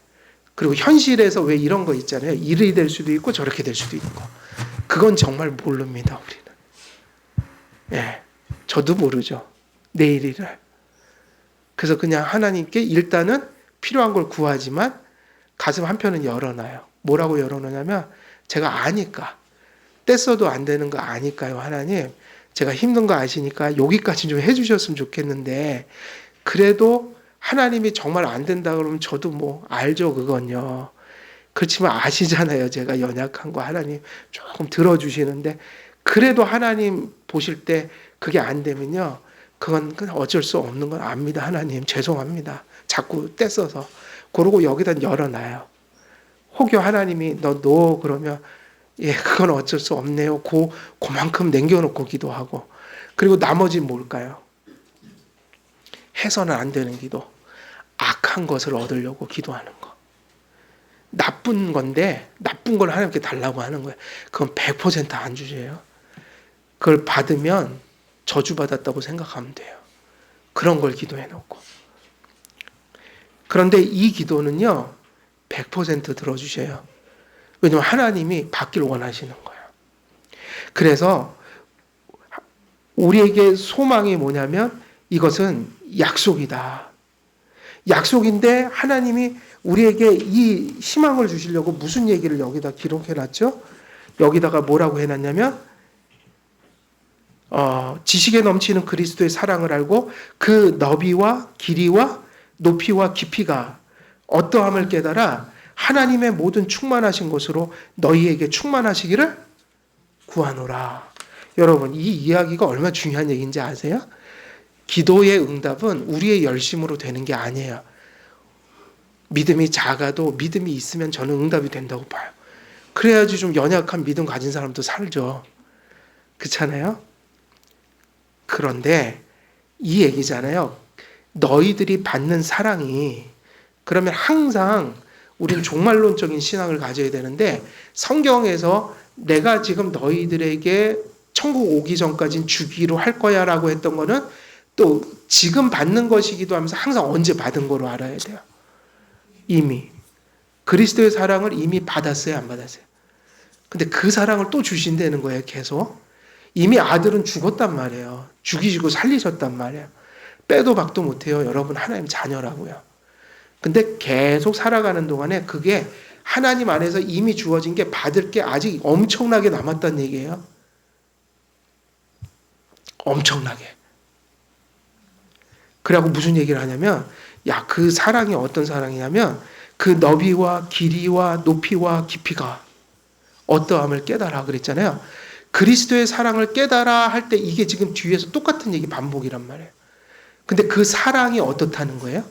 그리고 현실에서 왜 이런 거 있잖아요. 이렇게 될 수도 있고 저렇게 될 수도 있고. 그건 정말 모릅니다, 우리는. 예. 저도 모르죠. 내일이를. 그래서 그냥 하나님께 일단은 필요한 걸 구하지만 가슴 한편은 열어놔요. 뭐라고 열어놓냐면, 제가 아니까. 떼써도 안 되는 거 아니까요, 하나님. 제가 힘든 거 아시니까 여기까지 좀 해주셨으면 좋겠는데, 그래도 하나님이 정말 안 된다 그러면 저도 뭐 알죠, 그건요. 그렇지만 아시잖아요, 제가 연약한 거 하나님 조금 들어주시는데, 그래도 하나님 보실 때 그게 안 되면요, 그건 어쩔 수 없는 건 압니다. 하나님 죄송합니다. 자꾸 떼써서. 그러고 여기다 열어놔요. 혹여 하나님이 너 그러면, 예, 그건 어쩔 수 없네요. 그만큼 남겨놓고 기도하고. 그리고 나머지 뭘까요? 해서는 안 되는 기도. 악한 것을 얻으려고 기도하는 거. 나쁜 건데, 나쁜 걸 하나님께 달라고 하는 거예요. 그건 100% 안 주세요. 그걸 받으면 저주받았다고 생각하면 돼요. 그런 걸 기도해 놓고. 그런데 이 기도는요, 100% 들어주셔요. 왜냐하면 하나님이 받길 원하시는 거예요. 그래서 우리에게 소망이 뭐냐면, 이것은 약속이다. 약속인데 하나님이 우리에게 이 희망을 주시려고 무슨 얘기를 여기다 기록해놨죠? 여기다가 뭐라고 해놨냐면, 지식에 넘치는 그리스도의 사랑을 알고 그 너비와 길이와 높이와 깊이가 어떠함을 깨달아 하나님의 모든 충만하신 것으로 너희에게 충만하시기를 구하노라. 여러분, 이 이야기가 얼마나 중요한 얘기인지 아세요? 기도의 응답은 우리의 열심으로 되는 게 아니에요. 믿음이 작아도 믿음이 있으면 저는 응답이 된다고 봐요. 그래야지 좀 연약한 믿음 가진 사람도 살죠. 그렇잖아요? 그런데 이 얘기잖아요. 너희들이 받는 사랑이, 그러면 항상 우리는 종말론적인 신앙을 가져야 되는데, 성경에서 내가 지금 너희들에게 천국 오기 전까지는 주기로 할 거야 라고 했던 거는 또 지금 받는 것이기도 하면서 항상 언제 받은 거로 알아야 돼요. 이미 그리스도의 사랑을 이미 받았어요, 안 받았어요? 근데 그 사랑을 또 주신다는 거예요, 계속. 이미 아들은 죽었단 말이에요. 죽이시고 살리셨단 말이에요. 빼도 박도 못해요. 여러분 하나님 자녀라고요. 근데 계속 살아가는 동안에 그게 하나님 안에서 이미 주어진 게 받을 게 아직 엄청나게 남았다는 얘기예요. 엄청나게. 그래갖고 무슨 얘기를 하냐면, 야, 그 사랑이 어떤 사랑이냐면 그 너비와 길이와 높이와 깊이가 어떠함을 깨달아 그랬잖아요. 그리스도의 사랑을 깨달아 할 때 이게 지금 뒤에서 똑같은 얘기 반복이란 말이에요. 근데 그 사랑이 어떻다는 거예요?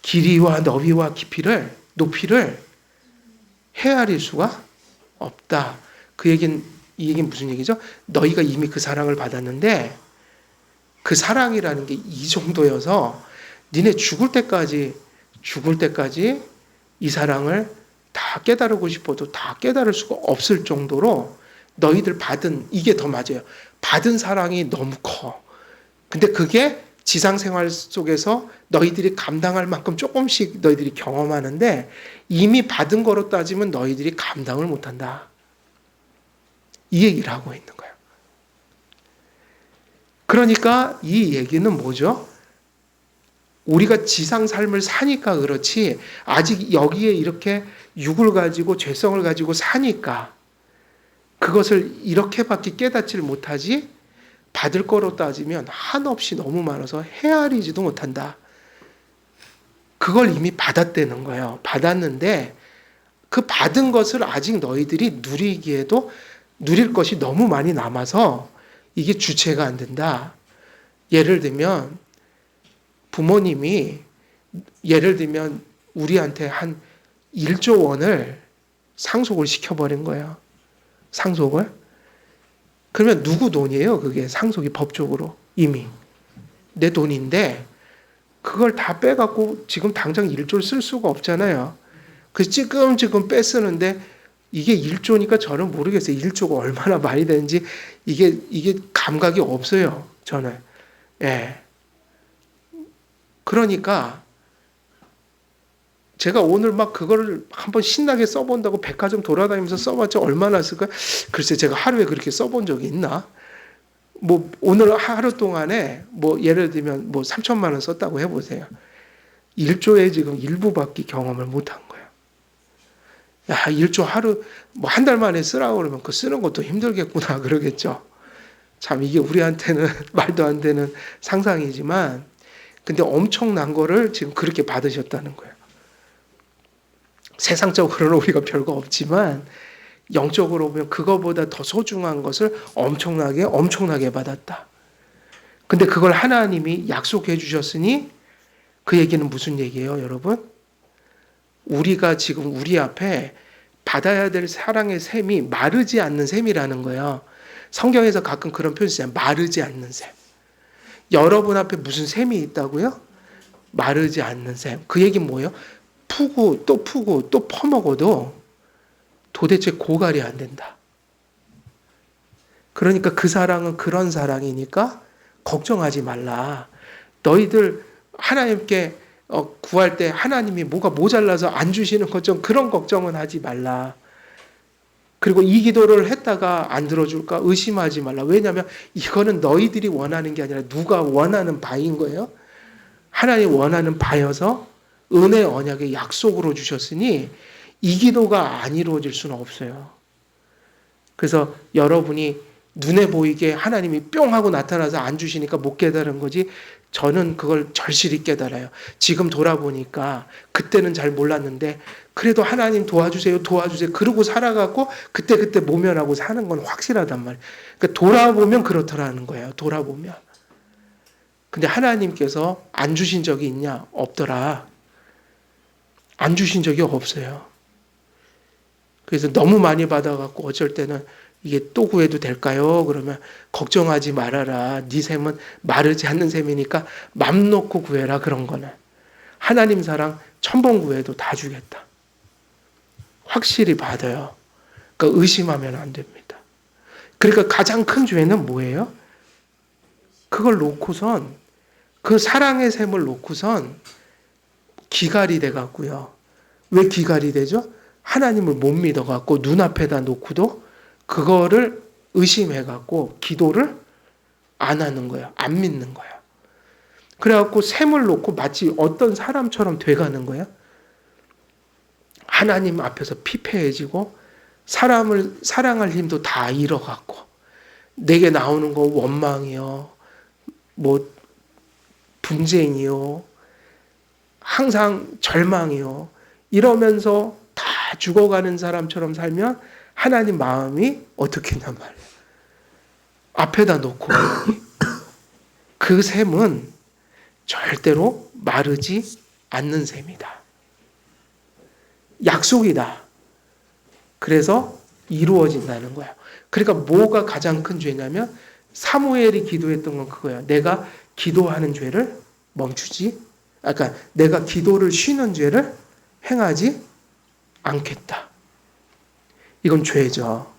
길이와 너비와 깊이를, 높이를 헤아릴 수가 없다. 이 얘기는 무슨 얘기죠? 너희가 이미 그 사랑을 받았는데 그 사랑이라는 게 이 정도여서 니네 죽을 때까지 이 사랑을 다 깨달고 싶어도 다 깨달을 수가 없을 정도로 너희들 받은, 이게 더 맞아요. 받은 사랑이 너무 커. 근데 그게 지상생활 속에서 너희들이 감당할 만큼 조금씩 너희들이 경험하는데 이미 받은 거로 따지면 너희들이 감당을 못한다. 이 얘기를 하고 있는 거예요. 그러니까 이 얘기는 뭐죠? 우리가 지상 삶을 사니까 그렇지 아직 여기에 이렇게 육을 가지고 죄성을 가지고 사니까 그것을 이렇게밖에 깨닫지를 못하지 받을 거로 따지면 한없이 너무 많아서 헤아리지도 못한다. 그걸 이미 받았다는 거예요. 받았는데 그 받은 것을 아직 너희들이 누리기에도 누릴 것이 너무 많이 남아서 이게 주체가 안 된다. 예를 들면 부모님이 우리한테 한 1조 원을 상속을 시켜버린 거예요. 상속을. 그러면 누구 돈이에요? 그게 상속이 법적으로 이미. 내 돈인데 그걸 다 빼갖고 지금 당장 1조를 쓸 수가 없잖아요. 그래서 찌끔찌끔 빼쓰는데 이게 1조니까 저는 모르겠어요. 1조가 얼마나 많이 되는지 이게 감각이 없어요. 저는. 예. 그러니까 제가 오늘 막 그거를 한번 신나게 써본다고 백화점 돌아다니면서 써봤자 얼마나 쓸까? 글쎄 제가 하루에 그렇게 써본 적이 있나? 뭐 오늘 하루 동안에 뭐 예를 들면 뭐 3천만 원 썼다고 해보세요. 1조에 지금 일부밖에 경험을 못한 거예요. 야, 1조 하루 뭐 한 달 만에 쓰라고 그러면 그 쓰는 것도 힘들겠구나 그러겠죠. 참 이게 우리한테는 말도 안 되는 상상이지만 근데 엄청난 거를 지금 그렇게 받으셨다는 거예요. 세상적으로는 우리가 별거 없지만 영적으로 보면 그거보다 더 소중한 것을 엄청나게 받았다. 근데 그걸 하나님이 약속해 주셨으니 그 얘기는 무슨 얘기예요, 여러분? 우리가 지금 우리 앞에 받아야 될 사랑의 샘이 마르지 않는 샘이라는 거예요. 성경에서 가끔 그런 표현 쓰잖아요. 마르지 않는 샘. 여러분 앞에 무슨 샘이 있다고요? 마르지 않는 샘. 그 얘기는 뭐예요? 푸고 또 퍼먹어도 도대체 고갈이 안 된다. 그러니까 그 사랑은 그런 사랑이니까 걱정하지 말라. 너희들 하나님께 구할 때 하나님이 뭐가 모자라서 안 주시는 것 좀 그런 걱정은 하지 말라. 그리고 이 기도를 했다가 안 들어줄까 의심하지 말라. 왜냐하면 이거는 너희들이 원하는 게 아니라 누가 원하는 바인 거예요. 하나님 원하는 바여서 은혜 언약의 약속으로 주셨으니 이 기도가 안 이루어질 수는 없어요. 그래서 여러분이 눈에 보이게 하나님이 뿅 하고 나타나서 안 주시니까 못 깨달은 거지 저는 그걸 절실히 깨달아요. 지금 돌아보니까 그때는 잘 몰랐는데 그래도 하나님 도와주세요 그러고 살아가고 그때 모면하고 사는 건 확실하단 말이에요. 그러니까 돌아보면 그렇더라는 거예요. 돌아보면. 근데 하나님께서 안 주신 적이 있냐? 없더라. 안 주신 적이 없어요. 그래서 너무 많이 받아갖고 어쩔 때는 이게 또 구해도 될까요? 그러면 걱정하지 말아라. 네 셈은 마르지 않는 셈이니까 맘 놓고 구해라. 그런 거는. 하나님 사랑 1000번 구해도 다 주겠다. 확실히 받아요. 그러니까 의심하면 안 됩니다. 그러니까 가장 큰 죄는 뭐예요? 그걸 놓고선 그 사랑의 셈을 놓고선 기갈이 돼갖고요. 왜 기갈이 되죠? 하나님을 못 믿어갖고 눈앞에다 놓고도 그거를 의심해갖고 기도를 안 하는 거예요. 안 믿는 거예요. 그래갖고 셈을 놓고 마치 어떤 사람처럼 돼가는 거예요. 하나님 앞에서 피폐해지고 사람을 사랑할 힘도 다 잃어갔고 내게 나오는 거 원망이요, 뭐 분쟁이요, 항상 절망이요, 이러면서 다 죽어가는 사람처럼 살면 하나님 마음이 어떻게 했냔 말이에요. 앞에다 놓고 그 샘은 절대로 마르지 않는 샘이다. 약속이다. 그래서 이루어진다는 거야. 그러니까 뭐가 가장 큰 죄냐면 사무엘이 기도했던 건 그거야. 내가 기도하는 죄를 멈추지, 그러니까 내가 기도를 쉬는 죄를 행하지 않겠다. 이건 죄죠.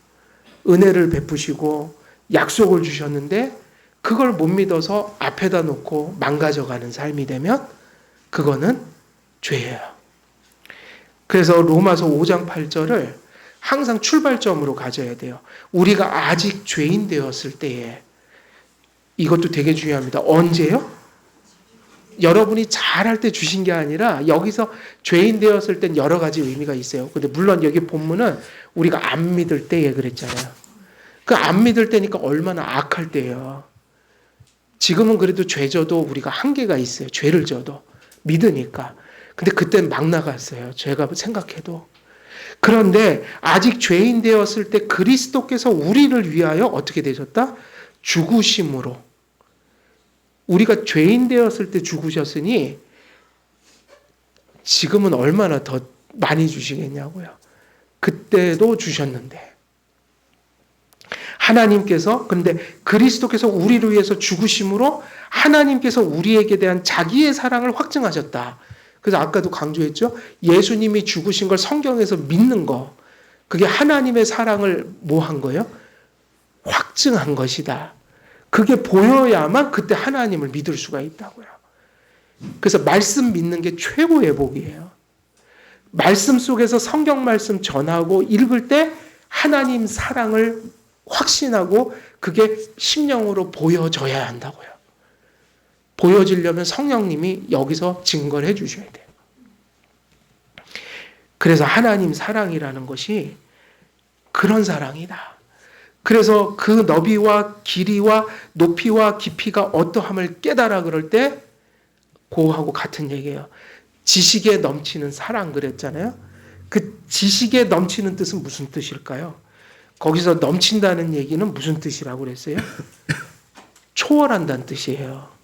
은혜를 베푸시고 약속을 주셨는데 그걸 못 믿어서 앞에다 놓고 망가져가는 삶이 되면 그거는 죄예요. 그래서 로마서 5장 8절을 항상 출발점으로 가져야 돼요. 우리가 아직 죄인 되었을 때에, 이것도 되게 중요합니다. 언제요? 여러분이 잘할 때 주신 게 아니라 여기서 죄인 되었을 땐 여러 가지 의미가 있어요. 근데 물론 여기 본문은 우리가 안 믿을 때에 그랬잖아요. 그 안 믿을 때니까 얼마나 악할 때예요. 지금은 그래도 죄 져도 우리가 한계가 있어요. 죄를 져도 믿으니까. 근데 그땐 막 나갔어요. 제가 생각해도. 그런데 아직 죄인 되었을 때 그리스도께서 우리를 위하여 어떻게 되셨다? 죽으심으로. 우리가 죄인 되었을 때 죽으셨으니 지금은 얼마나 더 많이 주시겠냐고요. 그때도 주셨는데. 하나님께서, 근데 그리스도께서 우리를 위해서 죽으심으로 하나님께서 우리에게 대한 자기의 사랑을 확증하셨다. 그래서 아까도 강조했죠. 예수님이 죽으신 걸 성경에서 믿는 거. 그게 하나님의 사랑을 뭐 한 거예요? 확증한 것이다. 그게 보여야만 그때 하나님을 믿을 수가 있다고요. 그래서 말씀 믿는 게 최고의 복이에요. 말씀 속에서 성경 말씀 전하고 읽을 때 하나님 사랑을 확신하고 그게 심령으로 보여져야 한다고요. 보여지려면 성령님이 여기서 증거를 해 주셔야 돼요. 그래서 하나님 사랑이라는 것이 그런 사랑이다. 그래서 그 너비와 길이와 높이와 깊이가 어떠함을 깨달아 그럴 때 그거하고 같은 얘기예요. 지식에 넘치는 사랑 그랬잖아요. 그 지식에 넘치는 뜻은 무슨 뜻일까요? 거기서 넘친다는 얘기는 무슨 뜻이라고 그랬어요? 초월한다는 뜻이에요.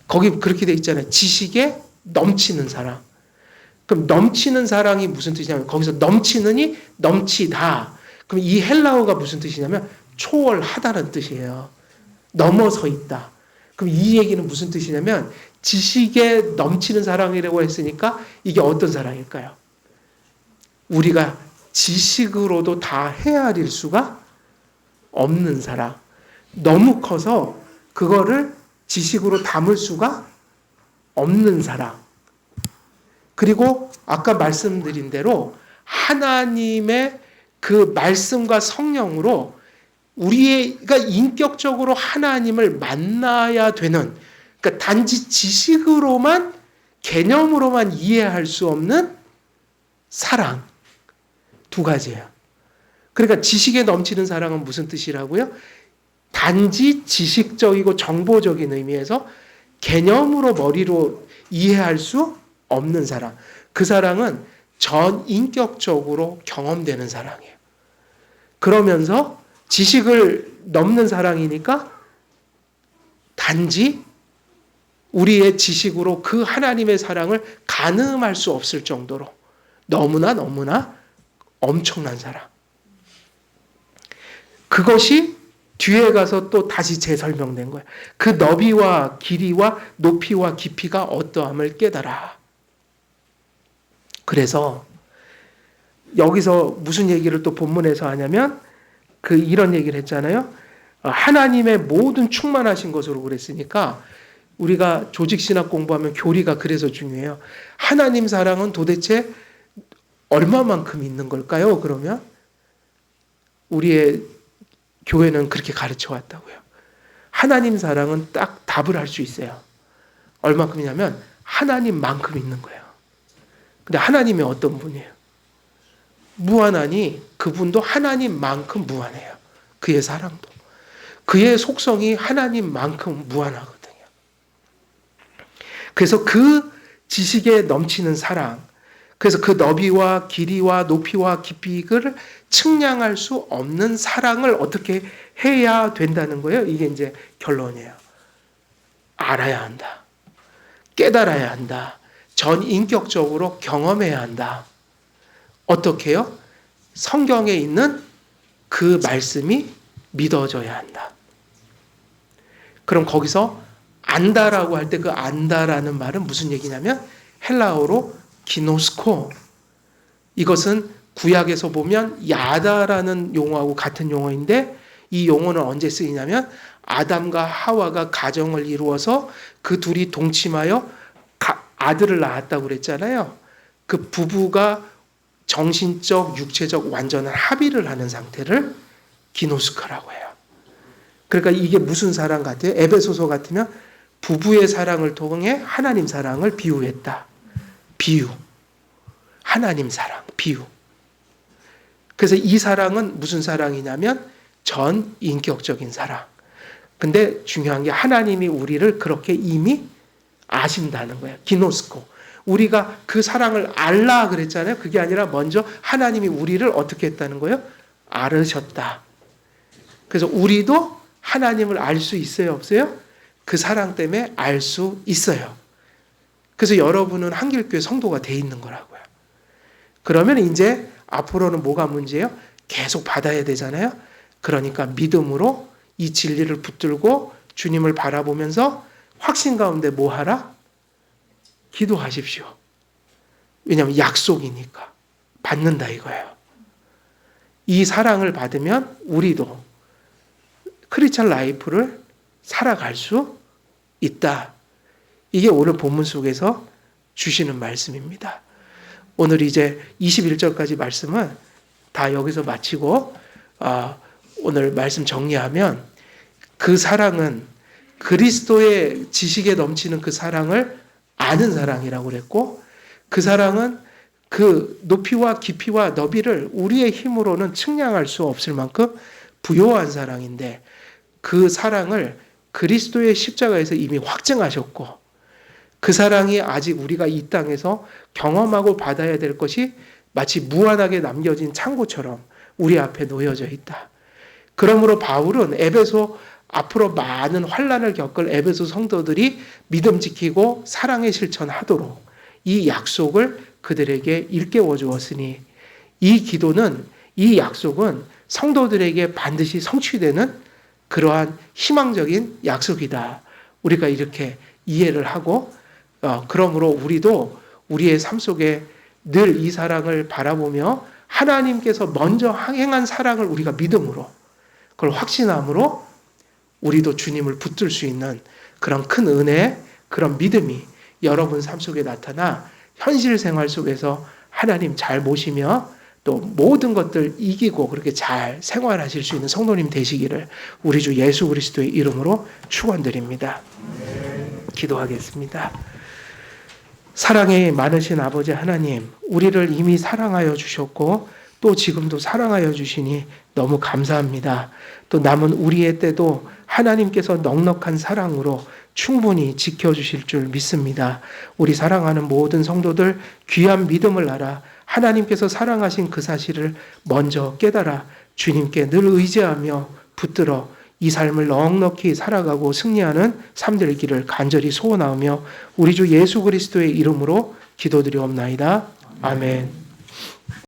거기 그렇게 돼 있잖아요. 지식에 넘치는 사랑. 그럼 넘치는 사랑이 무슨 뜻이냐면 거기서 넘치느니 넘치다. 그럼 이 헬라어가 무슨 뜻이냐면 초월하다는 뜻이에요. 넘어서 있다. 그럼 이 얘기는 무슨 뜻이냐면 지식에 넘치는 사랑이라고 했으니까 이게 어떤 사랑일까요? 우리가 지식으로도 다 헤아릴 수가 없는 사랑. 너무 커서 그거를 지식으로 담을 수가 없는 사랑. 그리고 아까 말씀드린 대로 하나님의 그 말씀과 성령으로 우리가 인격적으로 하나님을 만나야 되는, 그러니까 단지 지식으로만, 개념으로만 이해할 수 없는 사랑. 두 가지예요. 그러니까 지식에 넘치는 사랑은 무슨 뜻이라고요? 단지 지식적이고 정보적인 의미에서 개념으로 머리로 이해할 수 없는 사랑. 그 사랑은 전 인격적으로 경험되는 사랑이에요. 그러면서 지식을 넘는 사랑이니까 단지 우리의 지식으로 그 하나님의 사랑을 가늠할 수 없을 정도로 너무나 엄청난 사랑. 그것이 뒤에 가서 또 다시 재설명된 거예요. 그 너비와 길이와 높이와 깊이가 어떠함을 깨달아. 그래서 여기서 무슨 얘기를 또 본문에서 하냐면 이런 얘기를 했잖아요. 하나님의 모든 충만하신 것으로 그랬으니까 우리가 조직신학 공부하면 교리가 그래서 중요해요. 하나님 사랑은 도대체 얼마만큼 있는 걸까요? 그러면 우리의 교회는 그렇게 가르쳐 왔다고요. 하나님 사랑은 딱 답을 할 수 있어요. 얼마큼이냐면 하나님만큼 있는 거예요. 근데 하나님이 어떤 분이에요? 무한하니 그분도 하나님만큼 무한해요. 그의 사랑도. 그의 속성이 하나님만큼 무한하거든요. 그래서 그 지식에 넘치는 사랑, 그래서 그 너비와 길이와 높이와 깊이를 측량할 수 없는 사랑을 어떻게 해야 된다는 거예요. 이게 이제 결론이에요. 알아야 한다. 깨달아야 한다. 전인격적으로 경험해야 한다. 어떻게요? 성경에 있는 그 말씀이 믿어져야 한다. 그럼 거기서 안다라고 할 때 그 안다라는 말은 무슨 얘기냐면 헬라어로 기노스코. 이것은 구약에서 보면 야다라는 용어하고 같은 용어인데 이 용어는 언제 쓰이냐면 아담과 하와가 가정을 이루어서 그 둘이 동침하여 아들을 낳았다고 그랬잖아요. 그 부부가 정신적, 육체적 완전한 합의를 하는 상태를 기노스코라고 해요. 그러니까 이게 무슨 사랑 같아요? 에베소서 같으면 부부의 사랑을 통해 하나님 사랑을 비유했다. 비유. 하나님 사랑, 비유. 그래서 이 사랑은 무슨 사랑이냐면 전인격적인 사랑. 근데 중요한 게 하나님이 우리를 그렇게 이미 아신다는 거예요. 기노스코. 우리가 그 사랑을 알라 그랬잖아요. 그게 아니라 먼저 하나님이 우리를 어떻게 했다는 거예요? 알으셨다. 그래서 우리도 하나님을 알 수 있어요, 없어요? 그 사랑 때문에 알 수 있어요. 그래서 여러분은 한길교회 성도가 돼 있는 거라고요. 그러면 이제 앞으로는 뭐가 문제예요? 계속 받아야 되잖아요. 그러니까 믿음으로 이 진리를 붙들고 주님을 바라보면서 확신 가운데 뭐 하라? 기도하십시오. 왜냐하면 약속이니까 받는다 이거예요. 이 사랑을 받으면 우리도 크리스천 라이프를 살아갈 수 있다. 이게 오늘 본문 속에서 주시는 말씀입니다. 오늘 이제 21절까지 말씀은 다 여기서 마치고 오늘 말씀 정리하면 그 사랑은 그리스도의 지식에 넘치는 그 사랑을 아는 사랑이라고 그랬고 그 사랑은 그 높이와 깊이와 너비를 우리의 힘으로는 측량할 수 없을 만큼 부요한 사랑인데 그 사랑을 그리스도의 십자가에서 이미 확증하셨고 그 사랑이 아직 우리가 이 땅에서 경험하고 받아야 될 것이 마치 무한하게 남겨진 창고처럼 우리 앞에 놓여져 있다. 그러므로 바울은 에베소 앞으로 많은 환난을 겪을 에베소 성도들이 믿음 지키고 사랑의 실천하도록 이 약속을 그들에게 일깨워 주었으니 이 기도는 이 약속은 성도들에게 반드시 성취되는 그러한 희망적인 약속이다. 우리가 이렇게 이해를 하고 그러므로 우리도 우리의 삶 속에 늘 이 사랑을 바라보며 하나님께서 먼저 행한 사랑을 우리가 믿음으로 그걸 확신함으로 우리도 주님을 붙들 수 있는 그런 큰 은혜, 그런 믿음이 여러분 삶 속에 나타나 현실 생활 속에서 하나님 잘 모시며 또 모든 것들 이기고 그렇게 잘 생활하실 수 있는 성도님 되시기를 우리 주 예수 그리스도의 이름으로 축원드립니다. 기도하겠습니다. 사랑이 많으신 아버지 하나님, 우리를 이미 사랑하여 주셨고 또 지금도 사랑하여 주시니 너무 감사합니다. 또 남은 우리의 때도 하나님께서 넉넉한 사랑으로 충분히 지켜주실 줄 믿습니다. 우리 사랑하는 모든 성도들 귀한 믿음을 알아 하나님께서 사랑하신 그 사실을 먼저 깨달아 주님께 늘 의지하며 붙들어 이 삶을 넉넉히 살아가고 승리하는 삶 되기를 간절히 소원하며 우리 주 예수 그리스도의 이름으로 기도드리옵나이다. 아멘.